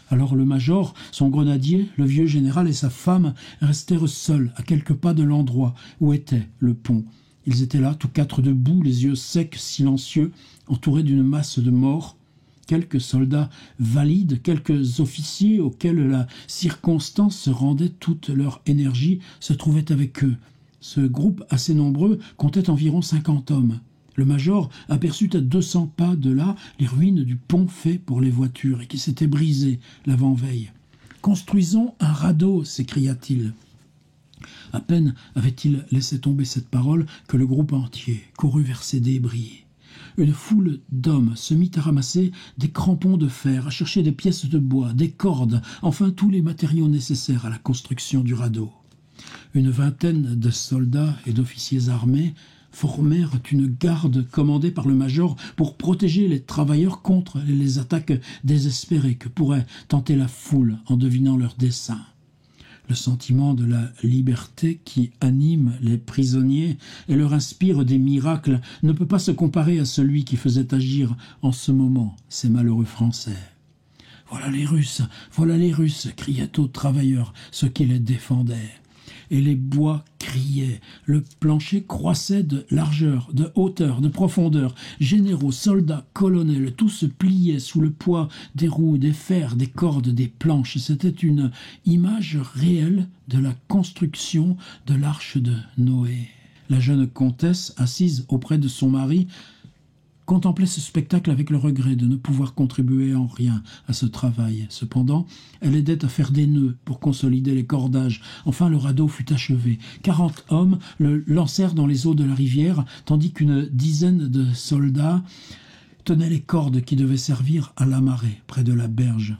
Alors le major, son grenadier, le vieux général et sa femme restèrent seuls à quelques pas de l'endroit où était le pont. Ils étaient là, tous quatre debout, les yeux secs, silencieux, entourés d'une masse de morts. Quelques soldats valides, quelques officiers auxquels la circonstance rendait toute leur énergie se trouvaient avec eux. Ce groupe assez nombreux comptait environ 50 hommes. Le major aperçut à 200 pas de là les ruines du pont fait pour les voitures et qui s'était brisé l'avant-veille. « Construisons un radeau !» s'écria-t-il. À peine avait-il laissé tomber cette parole que le groupe entier courut vers ces débris. Une foule d'hommes se mit à ramasser des crampons de fer, à chercher des pièces de bois, des cordes, enfin tous les matériaux nécessaires à la construction du radeau. Une vingtaine de soldats et d'officiers armés formèrent une garde commandée par le major pour protéger les travailleurs contre les attaques désespérées que pourrait tenter la foule en devinant leurs desseins. Le sentiment de la liberté qui anime les prisonniers et leur inspire des miracles ne peut pas se comparer à celui qui faisait agir en ce moment ces malheureux Français. « Voilà les Russes, criaient aux travailleurs ceux qui les défendaient. Et les bois criaient, le plancher croissait de largeur, de hauteur, de profondeur. Généraux, soldats, colonels, tout se pliait sous le poids des roues, des fers, des cordes, des planches. C'était une image réelle de la construction de l'arche de Noé. La jeune comtesse, assise auprès de son mari, contemplait ce spectacle avec le regret de ne pouvoir contribuer en rien à ce travail. Cependant, elle aidait à faire des nœuds pour consolider les cordages. Enfin, le radeau fut achevé. 40 hommes le lancèrent dans les eaux de la rivière, tandis qu'une dizaine de soldats tenaient les cordes qui devaient servir à l'amarrer près de la berge.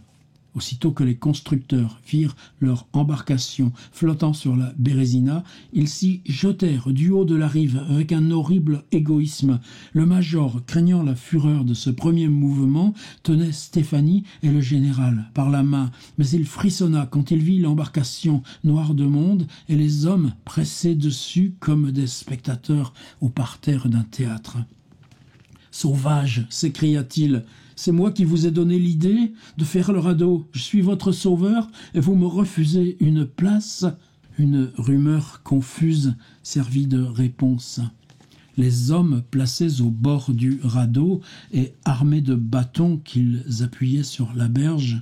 Aussitôt que les constructeurs virent leur embarcation flottant sur la Bérésina, ils s'y jetèrent du haut de la rive avec un horrible égoïsme. Le major, craignant la fureur de ce premier mouvement, tenait Stéphanie et le général par la main, mais il frissonna quand il vit l'embarcation noire de monde et les hommes pressés dessus comme des spectateurs au parterre d'un théâtre. « Sauvage !» s'écria-t-il. « C'est moi qui vous ai donné l'idée de faire le radeau. Je suis votre sauveur et vous me refusez une place ?» Une rumeur confuse servit de réponse. Les hommes placés au bord du radeau et armés de bâtons qu'ils appuyaient sur la berge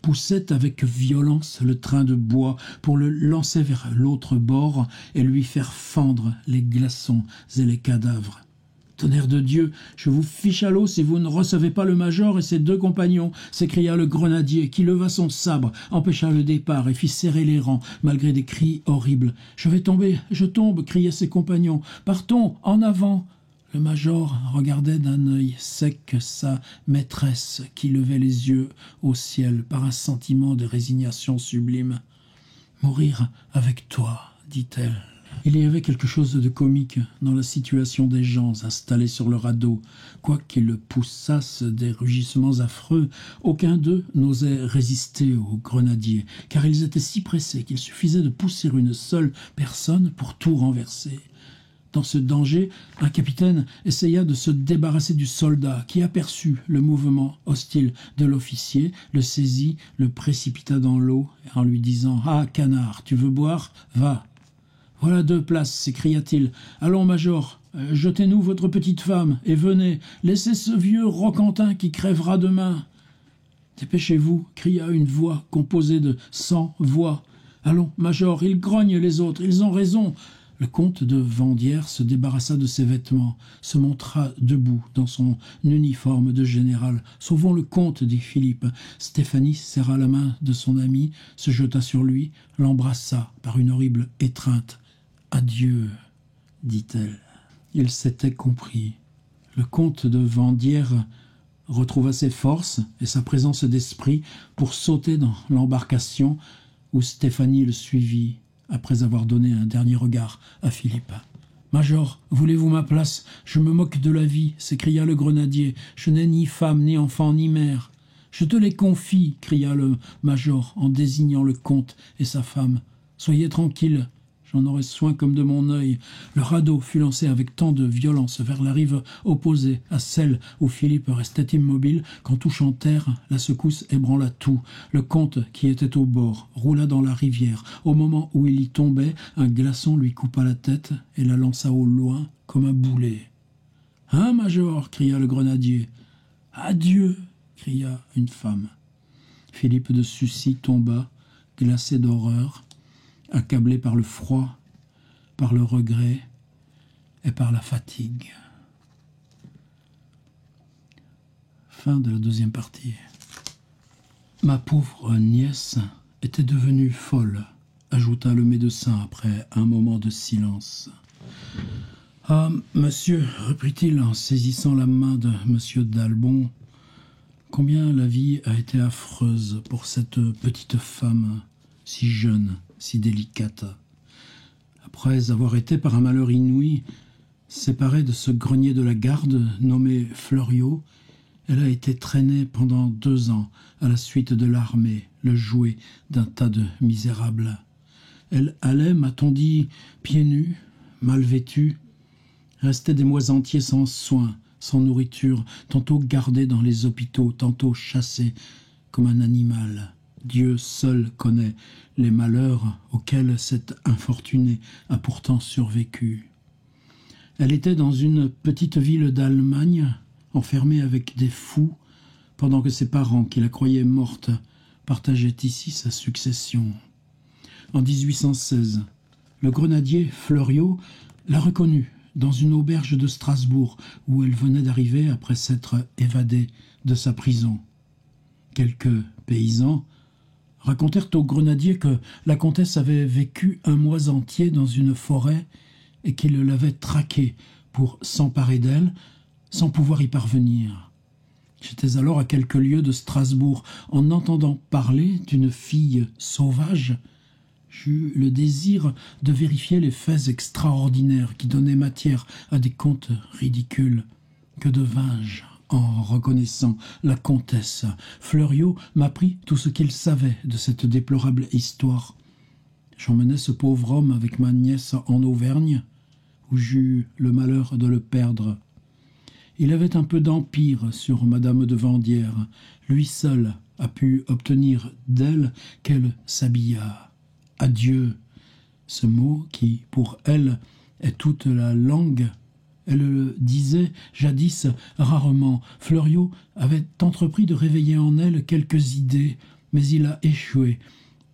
poussaient avec violence le train de bois pour le lancer vers l'autre bord et lui faire fendre les glaçons et les cadavres. « Tonnerre de Dieu, je vous fiche à l'eau si vous ne recevez pas le major et ses 2 compagnons !» s'écria le grenadier, qui leva son sabre, empêcha le départ et fit serrer les rangs, malgré des cris horribles. « Je vais tomber, je tombe !» criaient ses compagnons. « Partons, en avant !» Le major regardait d'un œil sec sa maîtresse, qui levait les yeux au ciel par un sentiment de résignation sublime. « Mourir avec toi, dit-elle. » Il y avait quelque chose de comique dans la situation des gens installés sur le radeau. Quoiqu'ils poussassent des rugissements affreux, aucun d'eux n'osait résister aux grenadiers, car ils étaient si pressés qu'il suffisait de pousser une seule personne pour tout renverser. Dans ce danger, un capitaine essaya de se débarrasser du soldat qui aperçut le mouvement hostile de l'officier, le saisit, le précipita dans l'eau en lui disant « Ah, canard, tu veux boire ? Va !» « Voilà 2 places, s'écria-t-il. « Allons, major, jetez-nous votre petite femme, et venez, laissez ce vieux roquentin qui crèvera demain. »« Dépêchez-vous, » cria une voix composée de 100 voix. « Allons, major, ils grognent les autres, ils ont raison. » Le comte de Vandières se débarrassa de ses vêtements, se montra debout dans son uniforme de général. « Sauvons le comte, » dit Philippe. Stéphanie serra la main de son ami, se jeta sur lui, l'embrassa par une horrible étreinte. « Adieu, » dit-elle. Il s'était compris. Le comte de Vandières retrouva ses forces et sa présence d'esprit pour sauter dans l'embarcation où Stéphanie le suivit, après avoir donné un dernier regard à Philippe. « Major, voulez-vous ma place? Je me moque de la vie, » s'écria le grenadier. « Je n'ai ni femme, ni enfant, ni mère. »« Je te les confie, » cria le major en désignant le comte et sa femme. « Soyez tranquille. J'en aurai soin comme de mon œil. » Le radeau fut lancé avec tant de violence vers la rive opposée à celle où Philippe restait immobile qu'en touchant terre, la secousse ébranla tout. Le comte, qui était au bord, roula dans la rivière. Au moment où il y tombait, un glaçon lui coupa la tête et la lança au loin comme un boulet. « Hein, major » cria le grenadier. « Adieu » cria une femme. Philippe de Sucy tomba, glacé d'horreur, accablé par le froid, par le regret et par la fatigue. Fin de la 2e partie. Ma pauvre nièce était devenue folle, ajouta le médecin après un moment de silence. « Ah, monsieur, reprit-il en saisissant la main de monsieur d'Albon, combien la vie a été affreuse pour cette petite femme, si jeune, si délicate. Après avoir été par un malheur inouï séparée de ce grenier de la garde nommé Fleuriot, elle a été traînée pendant 2 ans à la suite de l'armée, le jouet d'un tas de misérables. Elle allait, m'a-t-on dit, pieds nus, mal vêtue, restait des mois entiers sans soins, sans nourriture, tantôt gardée dans les hôpitaux, tantôt chassée comme un animal. Dieu seul connaît les malheurs auxquels cette infortunée a pourtant survécu. Elle était dans une petite ville d'Allemagne, enfermée avec des fous, pendant que ses parents, qui la croyaient morte, partageaient ici sa succession. En 1816, le grenadier Fleuriot l'a reconnue dans une auberge de Strasbourg où elle venait d'arriver après s'être évadée de sa prison. Quelques paysans racontèrent aux grenadiers que la comtesse avait vécu un mois entier dans une forêt et qu'ils l'avaient traquée pour s'emparer d'elle sans pouvoir y parvenir. J'étais alors à quelques lieues de Strasbourg. En entendant parler d'une fille sauvage, j'eus le désir de vérifier les faits extraordinaires qui donnaient matière à des contes ridicules. Que devins-je en reconnaissant la comtesse? Fleuriot m'apprit tout ce qu'il savait de cette déplorable histoire. J'emmenai ce pauvre homme avec ma nièce en Auvergne, où j'eus le malheur de le perdre. Il avait un peu d'empire sur madame de Vandières. Lui seul a pu obtenir d'elle qu'elle s'habillât. Adieu, ce mot qui, pour elle, est toute la langue. Elle le disait jadis rarement. Fleuriot avait entrepris de réveiller en elle quelques idées, mais il a échoué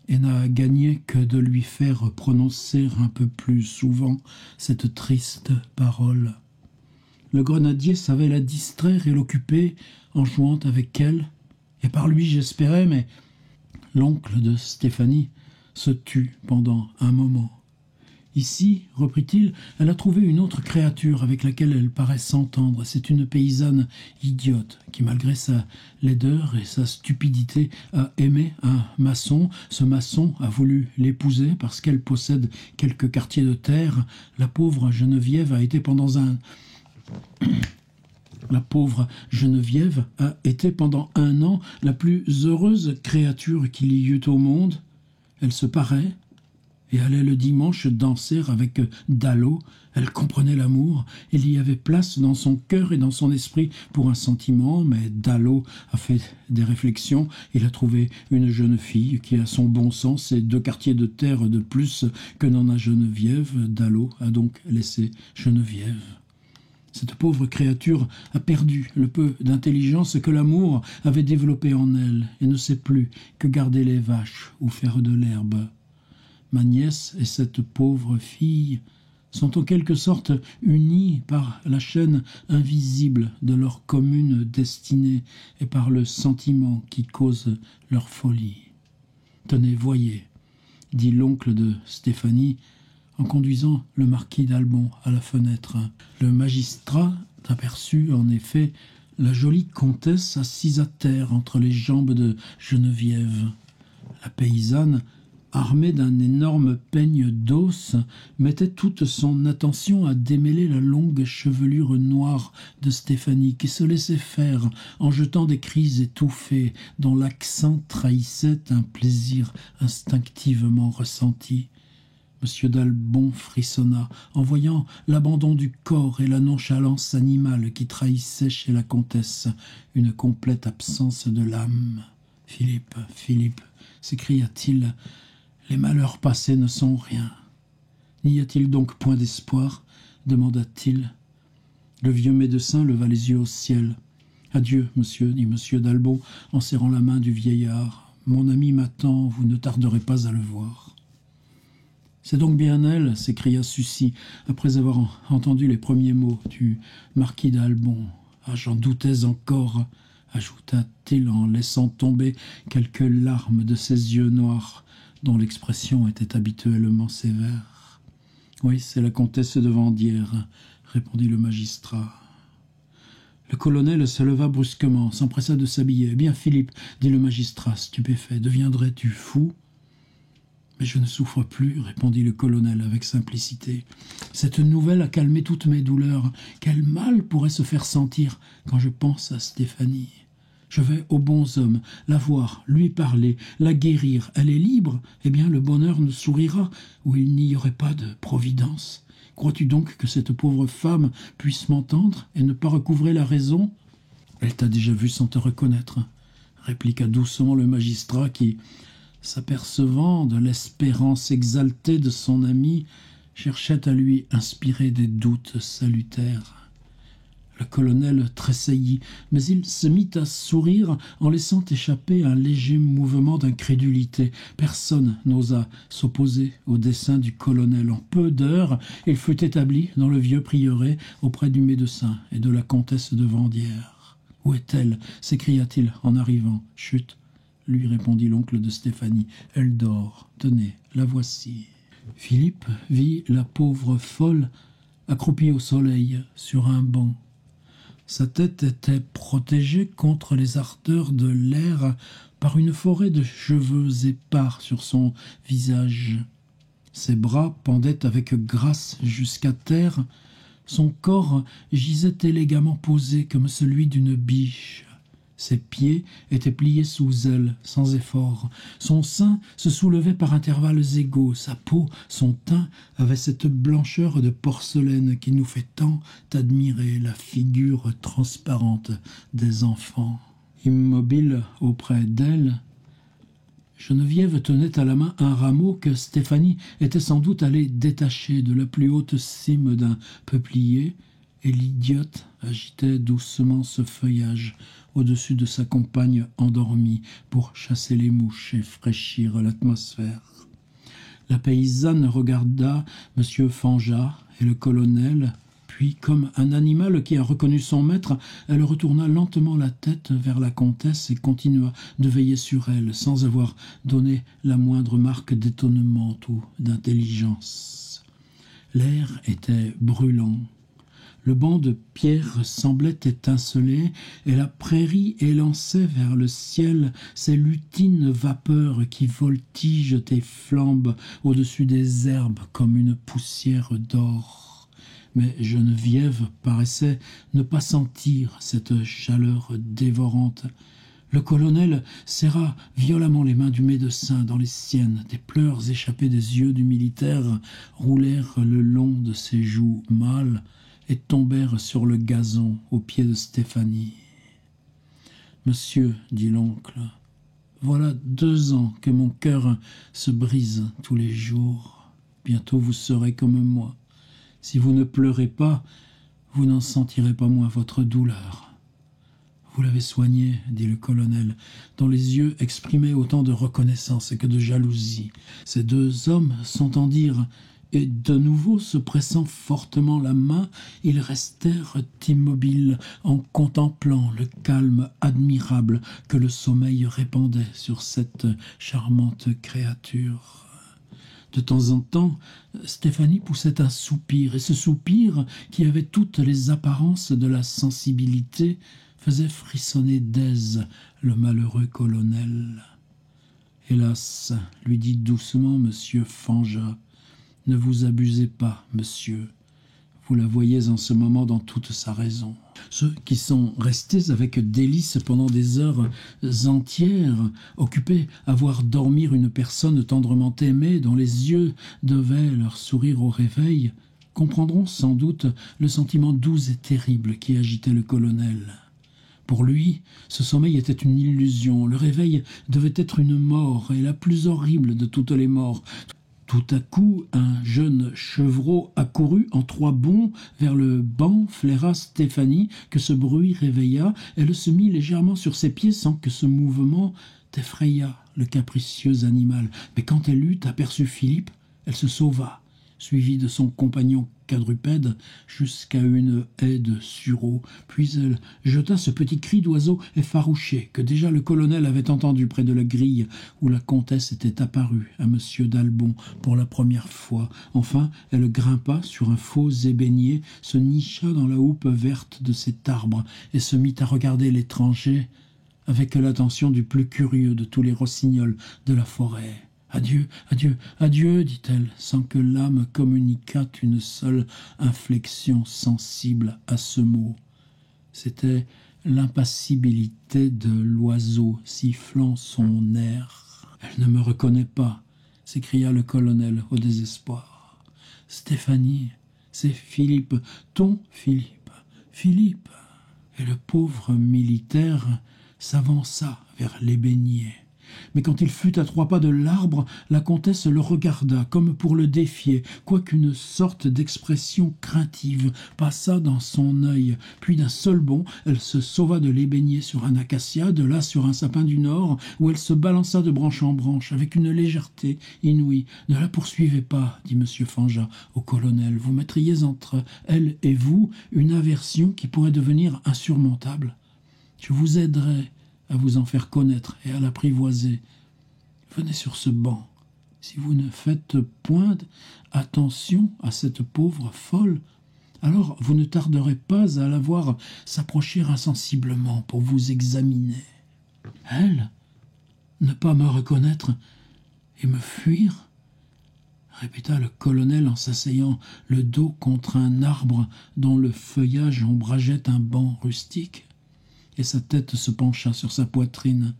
et n'a gagné que de lui faire prononcer un peu plus souvent cette triste parole. Le grenadier savait la distraire et l'occuper en jouant avec elle, et par lui j'espérais, mais l'oncle de Stéphanie se tut pendant un moment. Ici, reprit-il, elle a trouvé une autre créature avec laquelle elle paraît s'entendre. C'est une paysanne idiote qui, malgré sa laideur et sa stupidité, a aimé un maçon. Ce maçon a voulu l'épouser parce qu'elle possède quelques quartiers de terre. La pauvre Geneviève a été pendant un an la plus heureuse créature qu'il y eût au monde. Elle se parait et allait le dimanche danser avec Dallot. Elle comprenait l'amour. Il y avait place dans son cœur et dans son esprit pour un sentiment, mais Dallot a fait des réflexions. Il a trouvé une jeune fille qui a son bon sens et 2 quartiers de terre de plus que n'en a Geneviève. Dallot a donc laissé Geneviève. Cette pauvre créature a perdu le peu d'intelligence que l'amour avait développé en elle et ne sait plus que garder les vaches ou faire de l'herbe. Ma nièce et cette pauvre fille sont en quelque sorte unis par la chaîne invisible de leur commune destinée et par le sentiment qui cause leur folie. « Tenez, voyez, » dit l'oncle de Stéphanie, en conduisant le marquis d'Albon à la fenêtre. Le magistrat aperçut en effet la jolie comtesse assise à terre entre les jambes de Geneviève. La paysanne, armée d'un énorme peigne d'os, mettait toute son attention à démêler la longue chevelure noire de Stéphanie, qui se laissait faire en jetant des cris étouffés dont l'accent trahissait un plaisir instinctivement ressenti. M. d'Albon frissonna en voyant l'abandon du corps et la nonchalance animale qui trahissaient chez la comtesse une complète absence de l'âme. « Philippe, Philippe !» s'écria-t-il, « les malheurs passés ne sont rien. » « N'y a-t-il donc point d'espoir ?» demanda-t-il. Le vieux médecin leva les yeux au ciel. « Adieu, monsieur, dit M. d'Albon en serrant la main du vieillard. Mon ami m'attend, vous ne tarderez pas à le voir. » « C'est donc bien elle !» s'écria Sucy, après avoir entendu les premiers mots du marquis d'Albon. « Ah, j'en doutais encore !» ajouta-t-il en laissant tomber quelques larmes de ses yeux noirs, dont l'expression était habituellement sévère. « Oui, c'est la comtesse de Vandières, » répondit le magistrat. Le colonel se leva brusquement, s'empressa de s'habiller. « Bien, Philippe, » dit le magistrat, stupéfait, « deviendrais-tu fou ?»« Mais je ne souffre plus, » répondit le colonel avec simplicité. « Cette nouvelle a calmé toutes mes douleurs. Quel mal pourrait se faire sentir quand je pense à Stéphanie ? Je vais aux bons hommes, la voir, lui parler, la guérir. Elle est libre, eh bien le bonheur nous sourira, où il n'y aurait pas de providence. Crois-tu donc que cette pauvre femme puisse m'entendre et ne pas recouvrer la raison ? Elle t'a déjà vu sans te reconnaître, répliqua doucement le magistrat qui, s'apercevant de l'espérance exaltée de son ami, cherchait à lui inspirer des doutes salutaires. Le colonel tressaillit, mais il se mit à sourire en laissant échapper un léger mouvement d'incrédulité. Personne n'osa s'opposer au dessein du colonel. En peu d'heures, il fut établi dans le vieux prieuré auprès du médecin et de la comtesse de Vandières. « Où est-elle » s'écria-t-il en arrivant. « Chut !» lui répondit l'oncle de Stéphanie. « Elle dort. Tenez, la voici. » Philippe vit la pauvre folle accroupie au soleil sur un banc. Sa tête était protégée contre les ardeurs de l'air par une forêt de cheveux épars sur son visage. Ses bras pendaient avec grâce jusqu'à terre. Son corps gisait élégamment posé comme celui d'une biche. Ses pieds étaient pliés sous elle, sans effort. Son sein se soulevait par intervalles égaux. Sa peau, son teint, avaient cette blancheur de porcelaine qui nous fait tant admirer la figure transparente des enfants. Immobile auprès d'elle, Geneviève tenait à la main un rameau que Stéphanie était sans doute allée détacher de la plus haute cime d'un peuplier, et l'idiote agitait doucement ce feuillage au-dessus de sa compagne endormie pour chasser les mouches et fraîchir l'atmosphère. La paysanne regarda M. Fanjat et le colonel, puis, comme un animal qui a reconnu son maître, elle retourna lentement la tête vers la comtesse et continua de veiller sur elle, sans avoir donné la moindre marque d'étonnement ou d'intelligence. L'air était brûlant. Le banc de pierre semblait étinceler, et la prairie élançait vers le ciel ces lutines vapeurs qui voltigent et flambent au-dessus des herbes comme une poussière d'or. Mais Geneviève paraissait ne pas sentir cette chaleur dévorante. Le colonel serra violemment les mains du médecin dans les siennes. Des pleurs échappés des yeux du militaire roulèrent le long de ses joues mâles et tombèrent sur le gazon aux pieds de Stéphanie. « Monsieur, dit l'oncle, voilà 2 ans que mon cœur se brise tous les jours. Bientôt vous serez comme moi. Si vous ne pleurez pas, vous n'en sentirez pas moins votre douleur. » « Vous l'avez soigné, dit le colonel, dont les yeux exprimaient autant de reconnaissance que de jalousie. Ces 2 hommes s'entendirent, et de nouveau se pressant fortement la main, ils restèrent immobiles en contemplant le calme admirable que le sommeil répandait sur cette charmante créature. De temps en temps, Stéphanie poussait un soupir, et ce soupir, qui avait toutes les apparences de la sensibilité, faisait frissonner d'aise le malheureux colonel. « Hélas, lui dit doucement M. Fanjat, ne vous abusez pas, monsieur. Vous la voyez en ce moment dans toute sa raison. » Ceux qui sont restés avec délice pendant des heures entières, occupés à voir dormir une personne tendrement aimée dont les yeux devaient leur sourire au réveil, comprendront sans doute le sentiment doux et terrible qui agitait le colonel. Pour lui, ce sommeil était une illusion, le réveil devait être une mort, et la plus horrible de toutes les morts. Tout à coup, un jeune chevreau accourut en 3 bonds vers le banc, flaira Stéphanie, que ce bruit réveilla. Elle se mit légèrement sur ses pieds sans que ce mouvement effrayât le capricieux animal. Mais quand elle eut aperçu Philippe, elle se sauva, suivie de son compagnon quadrupède, jusqu'à une haie de sureau. Puis elle jeta ce petit cri d'oiseau effarouché que déjà le colonel avait entendu près de la grille où la comtesse était apparue à M. d'Albon pour la première fois. Enfin, elle grimpa sur un faux ébénier, se nicha dans la houppe verte de cet arbre et se mit à regarder l'étranger avec l'attention du plus curieux de tous les rossignols de la forêt. « Adieu, adieu, adieu, dit-elle, sans que l'âme communiquât une seule inflexion sensible à ce mot. C'était l'impassibilité de l'oiseau sifflant son air. « Elle ne me reconnaît pas, s'écria le colonel au désespoir. « Stéphanie, c'est Philippe, ton Philippe, Philippe !» Et le pauvre militaire s'avança vers l'ébénier. Mais quand il fut à 3 pas de l'arbre, la comtesse le regarda comme pour le défier, quoiqu'une sorte d'expression craintive passa dans son œil. Puis d'un seul bond, elle se sauva de l'ébénier sur un acacia, de là sur un sapin du nord, où elle se balança de branche en branche avec une légèreté inouïe. « Ne la poursuivez pas, dit M. Fanjat au colonel. Vous mettriez entre elle et vous une aversion qui pourrait devenir insurmontable. Je vous aiderai à vous en faire connaître et à l'apprivoiser. Venez sur ce banc. Si vous ne faites point attention à cette pauvre folle, alors vous ne tarderez pas à la voir s'approcher insensiblement pour vous examiner. » Elle, ne pas me reconnaître et me fuir, répéta le colonel en s'asseyant le dos contre un arbre dont le feuillage ombrageait un banc rustique, et sa tête se pencha sur sa poitrine.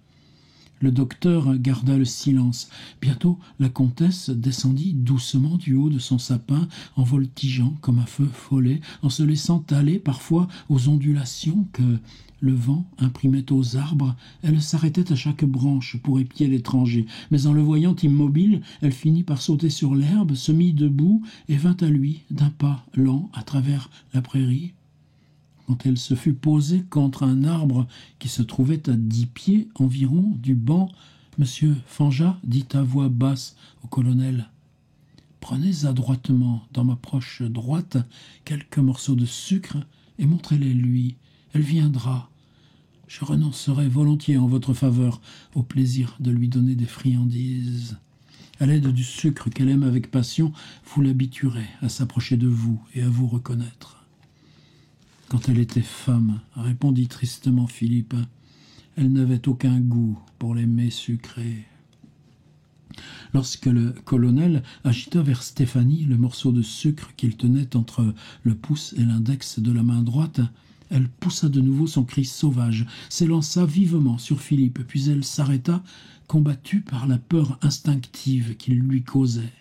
Le docteur garda le silence. Bientôt, la comtesse descendit doucement du haut de son sapin, en voltigeant comme un feu follet, en se laissant aller parfois aux ondulations que le vent imprimait aux arbres. Elle s'arrêtait à chaque branche pour épier l'étranger, mais en le voyant immobile, elle finit par sauter sur l'herbe, se mit debout et vint à lui d'un pas lent à travers la prairie. Quand elle se fut posée contre un arbre qui se trouvait à 10 pieds environ du banc, « Monsieur Fanjat, dit à voix basse au colonel, prenez adroitement dans ma poche droite quelques morceaux de sucre et montrez-les lui. Elle viendra. Je renoncerai volontiers en votre faveur au plaisir de lui donner des friandises. À l'aide du sucre qu'elle aime avec passion, vous l'habituerez à s'approcher de vous et à vous reconnaître. » Quand elle était femme, répondit tristement Philippe, elle n'avait aucun goût pour les mets sucrés. Lorsque le colonel agita vers Stéphanie le morceau de sucre qu'il tenait entre le pouce et l'index de la main droite, elle poussa de nouveau son cri sauvage, s'élança vivement sur Philippe, puis elle s'arrêta, combattue par la peur instinctive qu'il lui causait.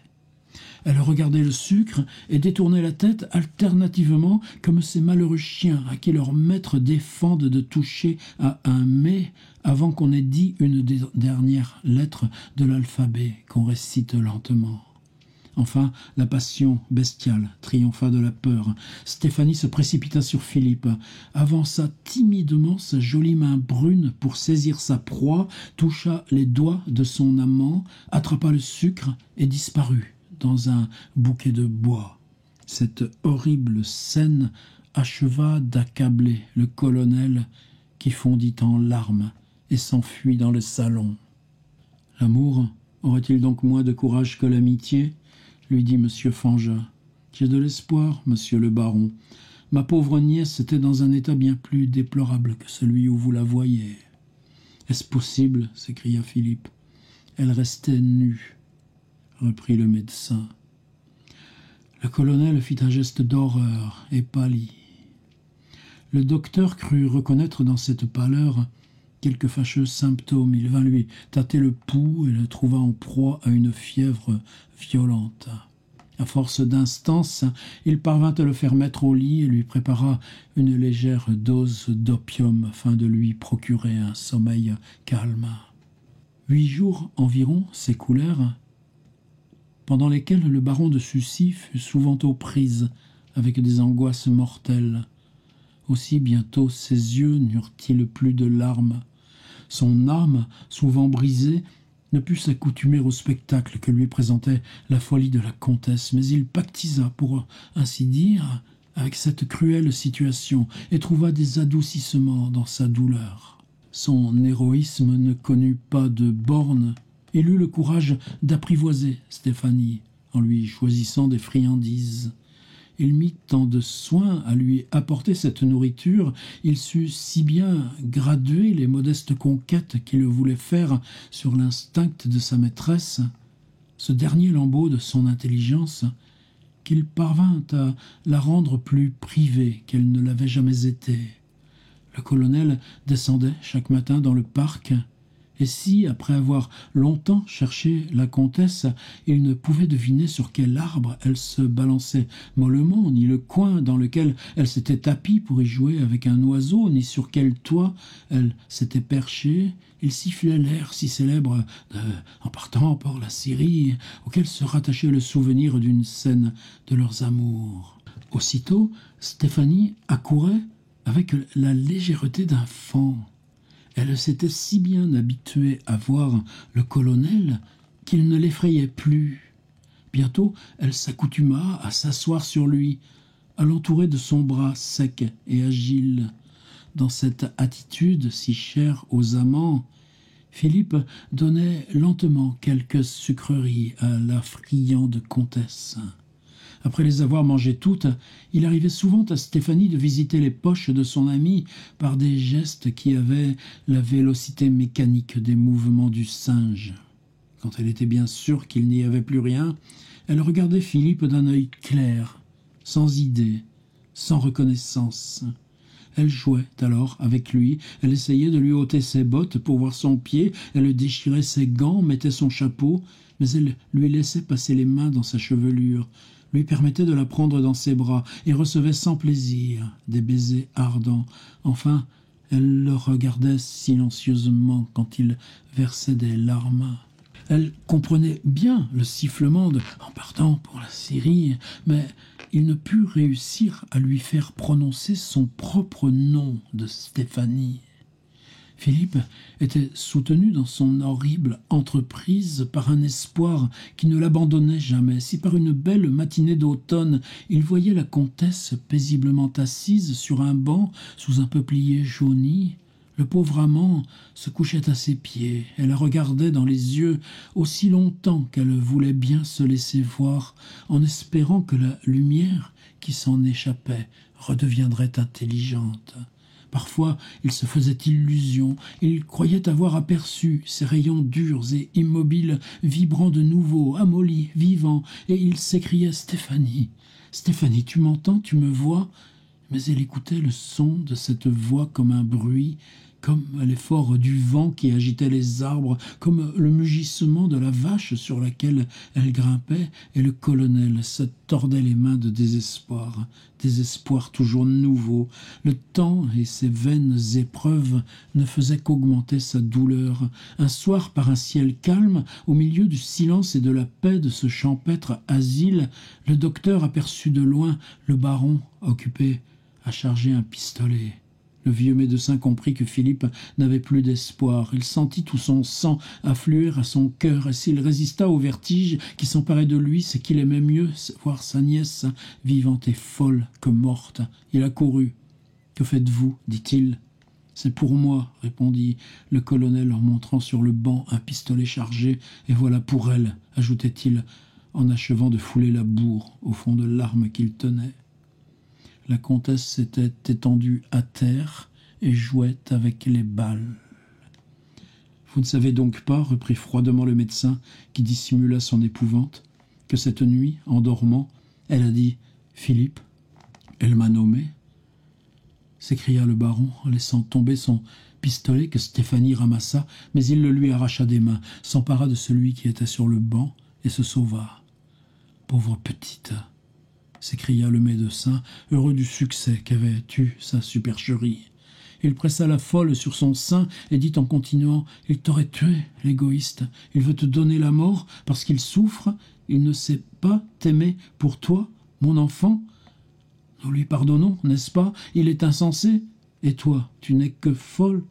Elle regardait le sucre et détournait la tête alternativement comme ces malheureux chiens à qui leur maître défendent de toucher à un mets avant qu'on ait dit une des dernières lettres de l'alphabet qu'on récite lentement. Enfin, la passion bestiale triompha de la peur. Stéphanie se précipita sur Philippe, avança timidement sa jolie main brune pour saisir sa proie, toucha les doigts de son amant, attrapa le sucre et disparut dans un bouquet de bois. Cette horrible scène acheva d'accabler le colonel qui fondit en larmes et s'enfuit dans le salon. « L'amour aurait-il donc moins de courage que l'amitié ?» lui dit M. Fanjat. « J'ai de l'espoir, monsieur le baron. Ma pauvre nièce était dans un état bien plus déplorable que celui où vous la voyez. »« Est-ce possible ?» s'écria Philippe. « Elle restait nue. » reprit le médecin. Le colonel fit un geste d'horreur et pâlit. Le docteur crut reconnaître dans cette pâleur quelques fâcheux symptômes. Il vint lui tâter le pouls et le trouva en proie à une fièvre violente. À force d'instance, il parvint à le faire mettre au lit et lui prépara une légère dose d'opium afin de lui procurer un sommeil calme. 8 jours environ s'écoulèrent, pendant lesquels le baron de Sucy fut souvent aux prises avec des angoisses mortelles. Aussi bientôt ses yeux n'eurent-ils plus de larmes. Son âme, souvent brisée, ne put s'accoutumer au spectacle que lui présentait la folie de la comtesse, mais il pactisa, pour ainsi dire, avec cette cruelle situation et trouva des adoucissements dans sa douleur. Son héroïsme ne connut pas de bornes. Il eut le courage d'apprivoiser Stéphanie en lui choisissant des friandises. Il mit tant de soin à lui apporter cette nourriture, il sut si bien graduer les modestes conquêtes qu'il voulait faire sur l'instinct de sa maîtresse, ce dernier lambeau de son intelligence, qu'il parvint à la rendre plus privée qu'elle ne l'avait jamais été. Le colonel descendait chaque matin dans le parc Et si, après avoir longtemps cherché la comtesse, il ne pouvait deviner sur quel arbre elle se balançait mollement, ni le coin dans lequel elle s'était tapie pour y jouer avec un oiseau, ni sur quel toit elle s'était perchée, il sifflait l'air si célèbre En partant pour la Syrie, auquel se rattachait le souvenir d'une scène de leurs amours. Aussitôt, Stéphanie accourait avec la légèreté d'un faon. Elle s'était si bien habituée à voir le colonel qu'il ne l'effrayait plus. Bientôt, elle s'accoutuma à s'asseoir sur lui, à l'entourer de son bras sec et agile. Dans cette attitude si chère aux amants, Philippe donnait lentement quelques sucreries à la friande comtesse. Après les avoir mangées toutes, il arrivait souvent à Stéphanie de visiter les poches de son amie par des gestes qui avaient la vélocité mécanique des mouvements du singe. Quand elle était bien sûre qu'il n'y avait plus rien, elle regardait Philippe d'un œil clair, sans idée, sans reconnaissance. Elle jouait alors avec lui, elle essayait de lui ôter ses bottes pour voir son pied, elle déchirait ses gants, mettait son chapeau, mais elle lui laissait passer les mains dans sa chevelure, lui permettait de la prendre dans ses bras et recevait sans plaisir des baisers ardents. Enfin, elle le regardait silencieusement quand il versait des larmes. Elle comprenait bien le sifflement en partant pour la Syrie, mais il ne put réussir à lui faire prononcer son propre nom de Stéphanie. Philippe était soutenu dans son horrible entreprise par un espoir qui ne l'abandonnait jamais. Si par une belle matinée d'automne, il voyait la comtesse paisiblement assise sur un banc sous un peuplier jauni, le pauvre amant se couchait à ses pieds et la regardait dans les yeux aussi longtemps qu'elle voulait bien se laisser voir, en espérant que la lumière qui s'en échappait redeviendrait intelligente. Parfois, il se faisait illusion, il croyait avoir aperçu ces rayons durs et immobiles, vibrant de nouveau, amollis, vivants, et il s'écriait « Stéphanie, Stéphanie, tu m'entends, tu me vois ?» Mais elle écoutait le son de cette voix comme un bruit, comme l'effort du vent qui agitait les arbres, comme le mugissement de la vache sur laquelle elle grimpait, et le colonel se tordait les mains de désespoir, désespoir toujours nouveau. Le temps et ses vaines épreuves ne faisaient qu'augmenter sa douleur. Un soir, par un ciel calme, au milieu du silence et de la paix de ce champêtre asile, le docteur aperçut de loin le baron occupé à charger un pistolet. Le vieux médecin comprit que Philippe n'avait plus d'espoir. Il sentit tout son sang affluer à son cœur, et s'il résista au vertige qui s'emparait de lui, c'est qu'il aimait mieux voir sa nièce vivante et folle que morte. Il accourut. « Que faites-vous » dit-il. « C'est pour moi » répondit le colonel en montrant sur le banc un pistolet chargé. « Et voilà pour elle » ajoutait-il en achevant de fouler la bourre au fond de l'arme qu'il tenait. La comtesse s'était étendue à terre et jouait avec les balles. « Vous ne savez donc pas, reprit froidement le médecin, qui dissimula son épouvante, que cette nuit, en dormant, elle a dit « Philippe, elle m'a nommé ?» s'écria le baron en laissant tomber son pistolet que Stéphanie ramassa, mais il le lui arracha des mains, s'empara de celui qui était sur le banc et se sauva. « Pauvre petite !» s'écria le médecin, heureux du succès qu'avait eu sa supercherie. Il pressa la folle sur son sein et dit en continuant « Il t'aurait tué, l'égoïste. Il veut te donner la mort parce qu'il souffre. Il ne sait pas t'aimer pour toi, mon enfant. Nous lui pardonnons, n'est-ce pas? Il est insensé. Et toi, tu n'es que folle.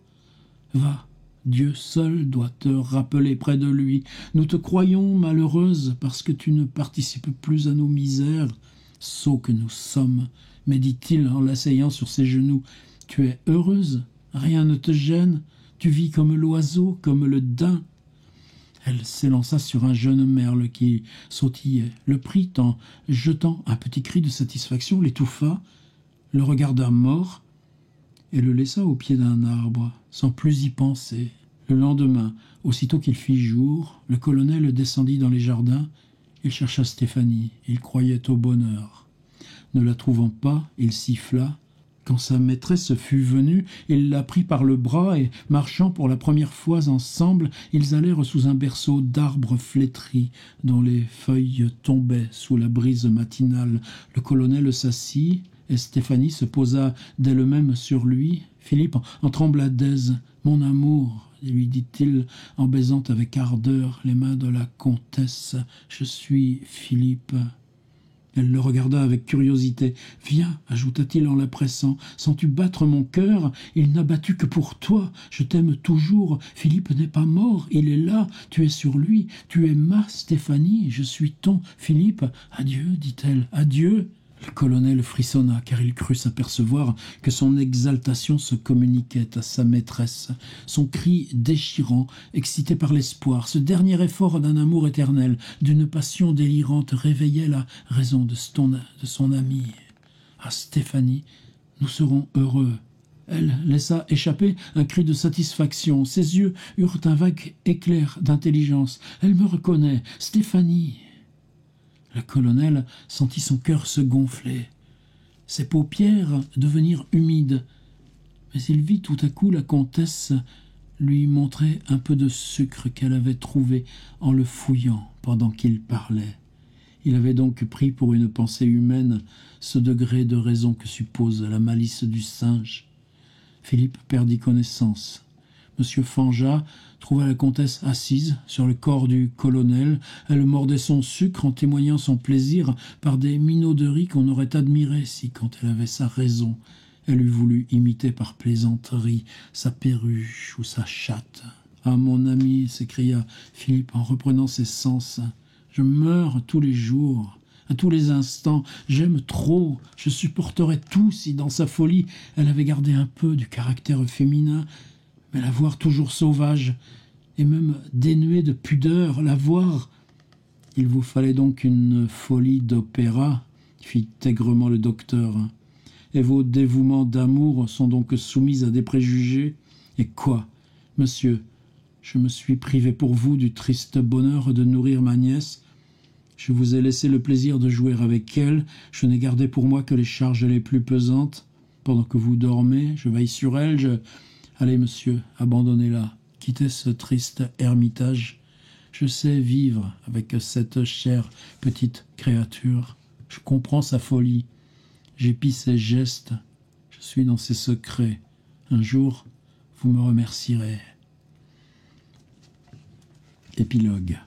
Va, Dieu seul doit te rappeler près de lui. Nous te croyons malheureuse parce que tu ne participes plus à nos misères. Sots que nous sommes, mais dit-il en l'asseyant sur ses genoux, tu es heureuse, rien ne te gêne, tu vis comme l'oiseau, comme le daim. Elle s'élança sur un jeune merle qui sautillait, le prit en jetant un petit cri de satisfaction, l'étouffa, le regarda mort et le laissa au pied d'un arbre, sans plus y penser. Le lendemain, aussitôt qu'il fit jour, le colonel descendit dans les jardins. Il chercha Stéphanie, il croyait au bonheur. Ne la trouvant pas, il siffla. Quand sa maîtresse fut venue, il la prit par le bras et, marchant pour la première fois ensemble, ils allèrent sous un berceau d'arbres flétris dont les feuilles tombaient sous la brise matinale. Le colonel s'assit et Stéphanie se posa d'elle-même sur lui. Philippe en trembla d'aise. « Mon amour !» lui dit-il en baisant avec ardeur les mains de la comtesse. « Je suis Philippe. » Elle le regarda avec curiosité. « Viens, ajouta-t-il en la pressant, sens-tu battre mon cœur? Il n'a battu que pour toi. Je t'aime toujours. Philippe n'est pas mort, il est là. Tu es sur lui. Tu es ma Stéphanie. Je suis ton Philippe. Adieu, dit-elle. Adieu. » Le colonel frissonna, car il crut s'apercevoir que son exaltation se communiquait à sa maîtresse. Son cri déchirant, excité par l'espoir, ce dernier effort d'un amour éternel, d'une passion délirante, réveillait la raison de son ami. « Ah, Stéphanie, nous serons heureux. » Elle laissa échapper un cri de satisfaction. Ses yeux eurent un vague éclair d'intelligence. « Elle me reconnaît, Stéphanie !» Le colonel sentit son cœur se gonfler, ses paupières devenir humides, mais il vit tout à coup la comtesse lui montrer un peu de sucre qu'elle avait trouvé en le fouillant pendant qu'il parlait. Il avait donc pris pour une pensée humaine ce degré de raison que suppose la malice du singe. Philippe perdit connaissance. Monsieur Fanjat trouva la comtesse assise sur le corps du colonel. Elle mordait son sucre en témoignant son plaisir par des minauderies qu'on aurait admirées si, quand elle avait sa raison, elle eût voulu imiter par plaisanterie sa perruche ou sa chatte. « Ah, mon ami !» s'écria Philippe en reprenant ses sens. « Je meurs tous les jours. À tous les instants, j'aime trop. Je supporterais tout si, dans sa folie, elle avait gardé un peu du caractère féminin. Mais la voir toujours sauvage, et même dénuée de pudeur, la voir... » « Il vous fallait donc une folie d'opéra, » fit aigrement le docteur. « Et vos dévouements d'amour sont donc soumis à des préjugés. Et quoi, monsieur, je me suis privé pour vous du triste bonheur de nourrir ma nièce. Je vous ai laissé le plaisir de jouer avec elle. Je n'ai gardé pour moi que les charges les plus pesantes. Pendant que vous dormez, je veille sur elle, Allez, monsieur, abandonnez-la. Quittez ce triste ermitage. Je sais vivre avec cette chère petite créature. Je comprends sa folie. J'épie ses gestes. Je suis dans ses secrets. Un jour, vous me remercierez. » Épilogue.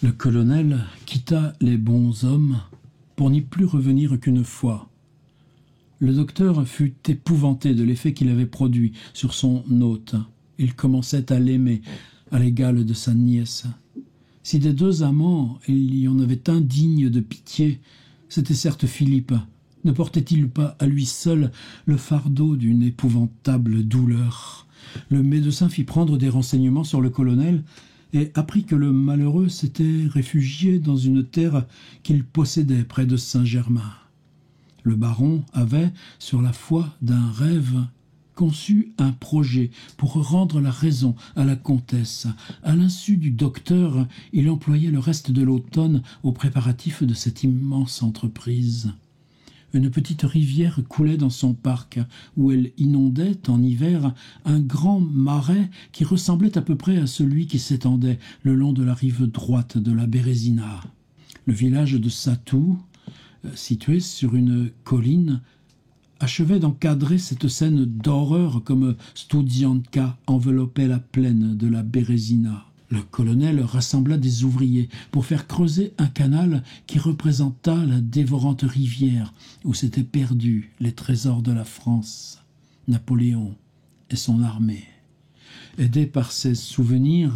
Le colonel quitta les bons hommes pour n'y plus revenir qu'une fois. Le docteur fut épouvanté de l'effet qu'il avait produit sur son hôte. Il commençait à l'aimer, à l'égal de sa nièce. Si des deux amants il y en avait un digne de pitié, c'était certes Philippe. Ne portait-il pas à lui seul le fardeau d'une épouvantable douleur? Le médecin fit prendre des renseignements sur le colonel et apprit que le malheureux s'était réfugié dans une terre qu'il possédait près de Saint-Germain. Le baron avait, sur la foi d'un rêve, conçu un projet pour rendre la raison à la comtesse. À l'insu du docteur, il employait le reste de l'automne aux préparatifs de cette immense entreprise. Une petite rivière coulait dans son parc, où elle inondait, en hiver, un grand marais qui ressemblait à peu près à celui qui s'étendait le long de la rive droite de la Bérésina. Le village de Satou, situé sur une colline, achevait d'encadrer cette scène d'horreur comme Studzianka enveloppait la plaine de la Bérésina. Le colonel rassembla des ouvriers pour faire creuser un canal qui représenta la dévorante rivière où s'étaient perdus les trésors de la France, Napoléon et son armée. Aidé par ses souvenirs,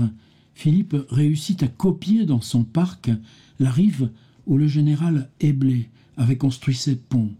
Philippe réussit à copier dans son parc la rive où le général Éblé avait construit ses ponts.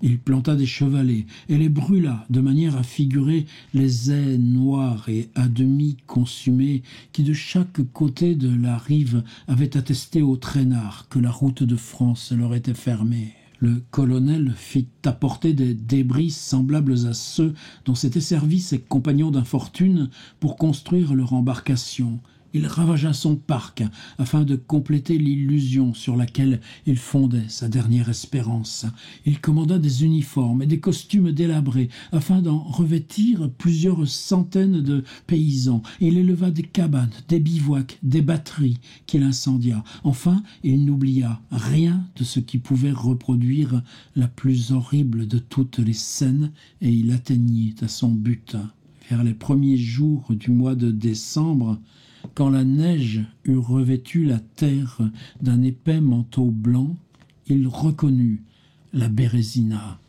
Il planta des chevalets et les brûla de manière à figurer les ais noirs et à demi consumés qui de chaque côté de la rive avaient attesté aux traînards que la route de France leur était fermée. Le colonel fit apporter des débris semblables à ceux dont s'étaient servis ses compagnons d'infortune pour construire leur embarcation, Il ravagea son parc afin de compléter l'illusion sur laquelle il fondait sa dernière espérance. Il commanda des uniformes et des costumes délabrés afin d'en revêtir plusieurs centaines de paysans. Il éleva des cabanes, des bivouacs, des batteries qu'il incendia. Enfin, il n'oublia rien de ce qui pouvait reproduire la plus horrible de toutes les scènes et il atteignit à son but. Vers les premiers jours du mois de décembre, quand la neige eut revêtu la terre d'un épais manteau blanc, il reconnut la Bérésina.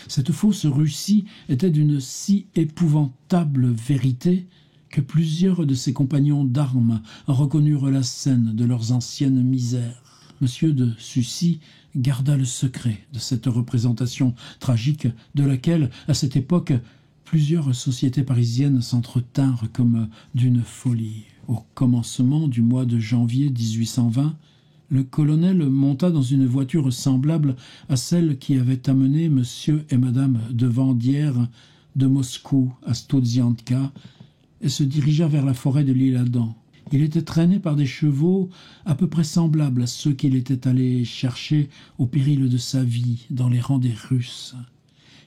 Cette fausse Russie était d'une si épouvantable vérité que plusieurs de ses compagnons d'armes reconnurent la scène de leurs anciennes misères. Monsieur de Sucy garda le secret de cette représentation tragique de laquelle, à cette époque, plusieurs sociétés parisiennes s'entretinrent comme d'une folie. Au commencement du mois de janvier 1820, le colonel monta dans une voiture semblable à celle qui avait amené monsieur et madame de Vandières de Moscou à Studzianka et se dirigea vers la forêt de l'Isle-Adam. Il était traîné par des chevaux à peu près semblables à ceux qu'il était allé chercher au péril de sa vie dans les rangs des Russes.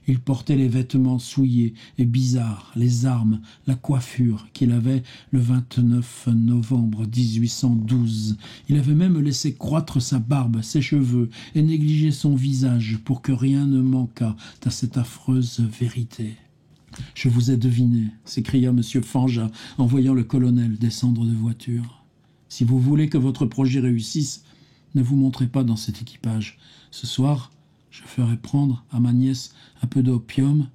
Il portait les vêtements souillés et bizarres, les armes, la coiffure qu'il avait le 29 novembre 1812. Il avait même laissé croître sa barbe, ses cheveux, et négligé son visage pour que rien ne manquât à cette affreuse vérité. « Je vous ai deviné » s'écria M. Fanjat en voyant le colonel descendre de voiture. « Si vous voulez que votre projet réussisse, ne vous montrez pas dans cet équipage. Ce soir, je ferai prendre à ma nièce un peu d'opium.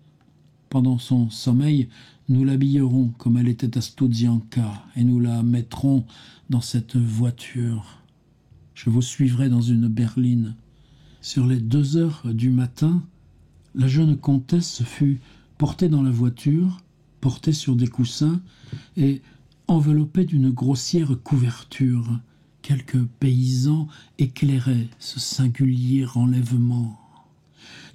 Pendant son sommeil, nous l'habillerons comme elle était à Studzianka et nous la mettrons dans cette voiture. Je vous suivrai dans une berline. » Sur les 2 heures du matin, la jeune comtesse fut portée dans la voiture, portée sur des coussins et enveloppée d'une grossière couverture. Quelques paysans éclairaient ce singulier enlèvement.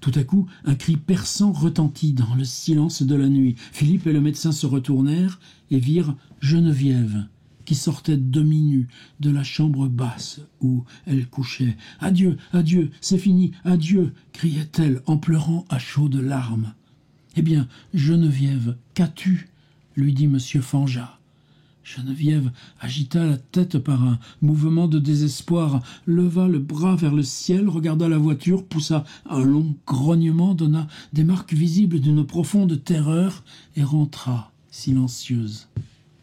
Tout à coup, un cri perçant retentit dans le silence de la nuit. Philippe et le médecin se retournèrent et virent Geneviève, qui sortait demi-nue de la chambre basse où elle couchait. « Adieu, adieu, c'est fini, adieu !» criait-elle en pleurant à chaudes larmes. « Eh bien, Geneviève, qu'as-tu » lui dit M. Fanjat. Geneviève agita la tête par un mouvement de désespoir, leva le bras vers le ciel, regarda la voiture, poussa un long grognement, donna des marques visibles d'une profonde terreur et rentra silencieuse.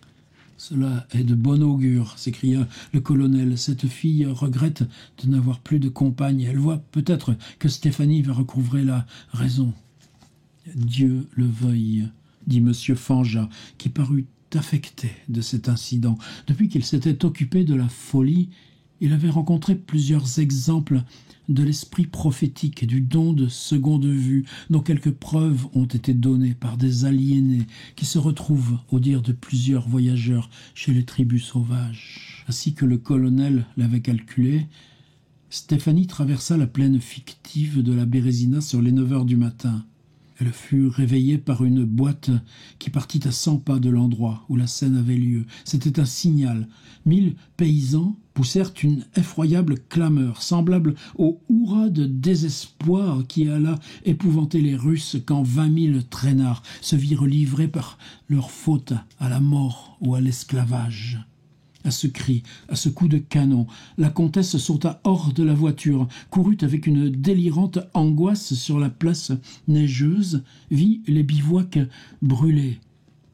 « Cela est de bon augure, » s'écria le colonel. « Cette fille regrette de n'avoir plus de compagne. Elle voit peut-être que Stéphanie va recouvrer la raison. »« Dieu le veuille, » dit M. Fanjat, qui parut affecté de cet incident. Depuis qu'il s'était occupé de la folie, il avait rencontré plusieurs exemples de l'esprit prophétique et du don de seconde vue, dont quelques preuves ont été données par des aliénés qui se retrouvent, au dire de plusieurs voyageurs, chez les tribus sauvages. Ainsi que le colonel l'avait calculé, Stéphanie traversa la plaine fictive de la Bérésina sur les 9 heures du matin. Elle fut réveillée par une boîte qui partit à 100 pas de l'endroit où la scène avait lieu. C'était un signal. 1000 paysans poussèrent une effroyable clameur, semblable au hurrah de désespoir qui alla épouvanter les Russes quand 20 000 traînards se virent livrés par leur faute à la mort ou à l'esclavage. À ce cri, à ce coup de canon, la comtesse sauta hors de la voiture, courut avec une délirante angoisse sur la place neigeuse, vit les bivouacs brûlés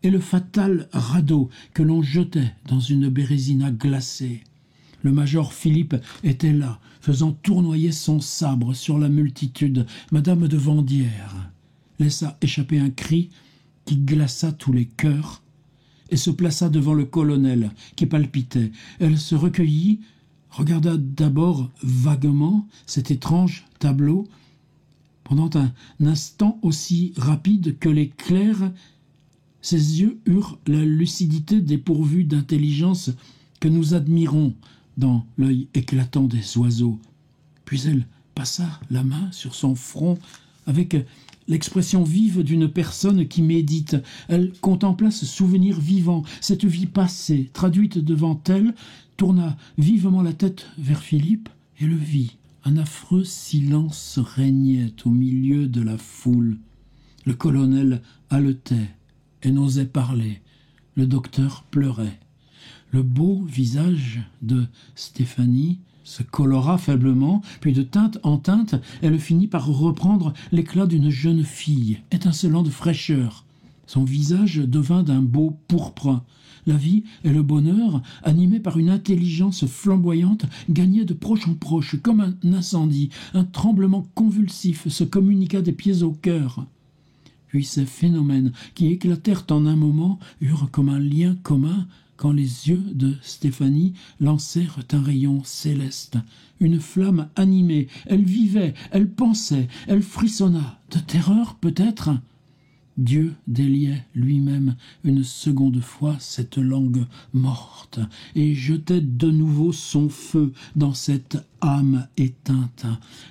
et le fatal radeau que l'on jetait dans une Bérésina glacée. Le major Philippe était là, faisant tournoyer son sabre sur la multitude. Madame de Vandières laissa échapper un cri qui glaça tous les cœurs et se plaça devant le colonel qui palpitait. Elle se recueillit, regarda d'abord vaguement cet étrange tableau. Pendant un instant aussi rapide que l'éclair, ses yeux eurent la lucidité dépourvue d'intelligence que nous admirons dans l'œil éclatant des oiseaux. Puis elle passa la main sur son front avec l'expression vive d'une personne qui médite. Elle contempla ce souvenir vivant, cette vie passée, traduite devant elle, tourna vivement la tête vers Philippe et le vit. Un affreux silence régnait au milieu de la foule. Le colonel haletait et n'osait parler. Le docteur pleurait. Le beau visage de Stéphanie se colora faiblement, puis de teinte en teinte, elle finit par reprendre l'éclat d'une jeune fille, étincelant de fraîcheur. Son visage devint d'un beau pourpre. La vie et le bonheur, animés par une intelligence flamboyante, gagnaient de proche en proche, comme un incendie. Un tremblement convulsif se communiqua des pieds au cœur. Puis ces phénomènes, qui éclatèrent en un moment, eurent comme un lien commun, quand les yeux de Stéphanie lancèrent un rayon céleste, une flamme animée. Elle vivait, elle pensait, elle frissonna. De terreur, peut-être ? Dieu déliait lui-même une seconde fois cette langue morte et jetait de nouveau son feu dans cette âme éteinte.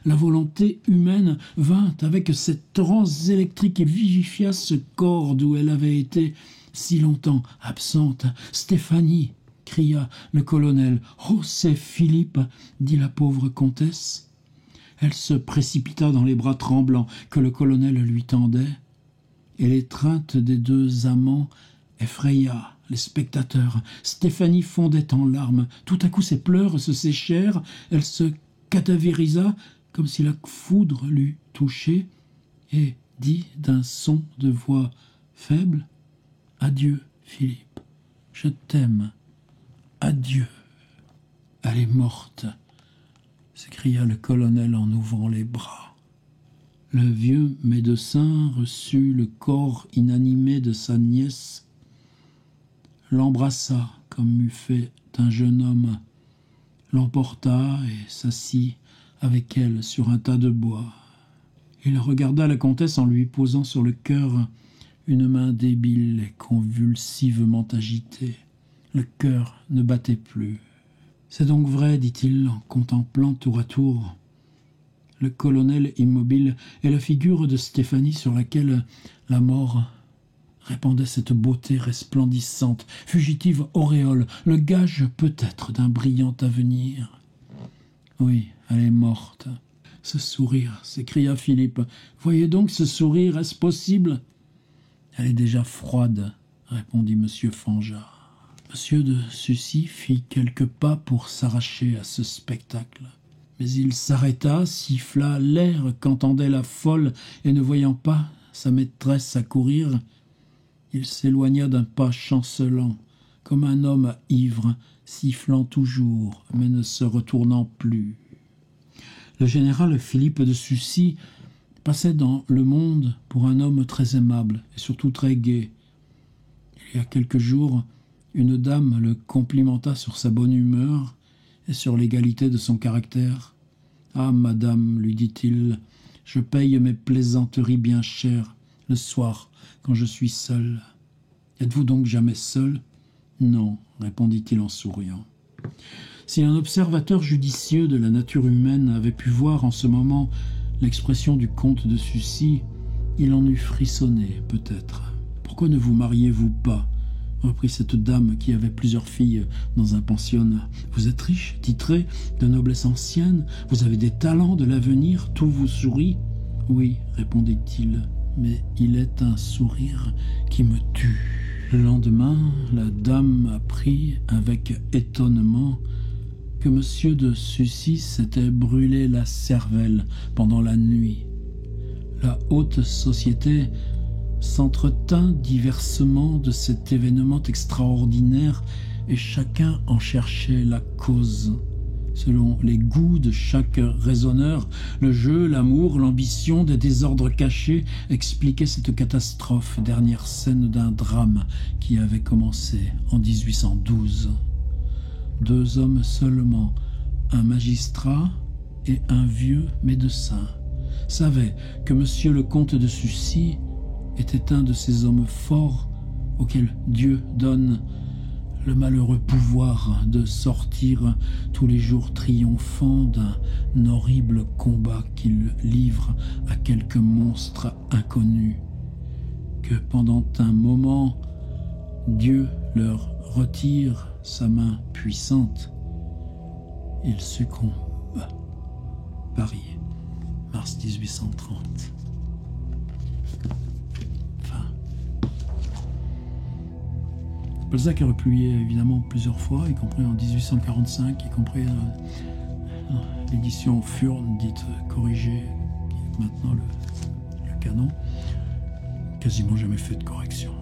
La volonté humaine vint avec cette transe électrique et vivifia ce corps d'où elle avait été si longtemps absente. « Stéphanie !» cria le colonel. « Oh, c'est Philippe !» dit la pauvre comtesse. Elle se précipita dans les bras tremblants que le colonel lui tendait, et l'étreinte des deux amants effraya les spectateurs. Stéphanie fondait en larmes. Tout à coup, ses pleurs se séchèrent. Elle se cadavérisa comme si la foudre l'eût touchée et dit d'un son de voix faible: « Adieu, Philippe, je t'aime. Adieu. » « Elle est morte, » s'écria le colonel en ouvrant les bras. Le vieux médecin reçut le corps inanimé de sa nièce, l'embrassa comme eût fait un jeune homme, l'emporta et s'assit avec elle sur un tas de bois. Il regarda la comtesse en lui posant sur le cœur une main débile et convulsivement agitée. Le cœur ne battait plus. « C'est donc vrai, dit-il en contemplant tour à tour le colonel immobile et la figure de Stéphanie sur laquelle la mort répandait cette beauté resplendissante, fugitive auréole, le gage peut-être d'un brillant avenir. « Oui, elle est morte. » « Ce sourire !» s'écria Philippe. « Voyez donc ce sourire, est-ce possible ?»« Elle est déjà froide, » répondit monsieur Fanjat. Monsieur de Sucy fit quelques pas pour s'arracher à ce spectacle. Mais il s'arrêta, siffla l'air qu'entendait la folle, et ne voyant pas sa maîtresse accourir, il s'éloigna d'un pas chancelant, comme un homme ivre, sifflant toujours, mais ne se retournant plus. Le général Philippe de Sucy passait dans le monde pour un homme très aimable et surtout très gai. Il y a quelques jours, une dame le complimenta sur sa bonne humeur et sur l'égalité de son caractère. « Ah, madame, lui dit-il, je paye mes plaisanteries bien cher le soir quand je suis seul. Êtes-vous donc jamais seul ?»« Non, répondit-il en souriant. » Si un observateur judicieux de la nature humaine avait pu voir en ce moment l'expression du comte de Sucy, il en eût frissonné, peut-être. « Pourquoi ne vous mariez-vous pas ?» reprit cette dame qui avait plusieurs filles dans un pensionnat. « Vous êtes riche, titré, de noblesse ancienne, vous avez des talents, de l'avenir, tout vous sourit. »« Oui, répondit-il, mais il est un sourire qui me tue. » Le lendemain, la dame apprit avec étonnement que monsieur de Sucy s'était brûlé la cervelle pendant la nuit. La haute société s'entretint diversement de cet événement extraordinaire et chacun en cherchait la cause. Selon les goûts de chaque raisonneur, le jeu, l'amour, l'ambition, des désordres cachés expliquaient cette catastrophe, dernière scène d'un drame qui avait commencé en 1812. 2 hommes seulement, un magistrat et un vieux médecin, savaient que monsieur le comte de Sucy était un de ces hommes forts auxquels Dieu donne le malheureux pouvoir de sortir tous les jours triomphant d'un horrible combat qu'il livre à quelque monstre inconnu, que pendant un moment, Dieu leur retire sa main puissante. Ils succombent. Paris, mars 1830. Balzac a republié évidemment plusieurs fois, y compris en 1845, y compris l'édition Furne, dite corrigée, qui est maintenant le canon. Quasiment jamais fait de correction.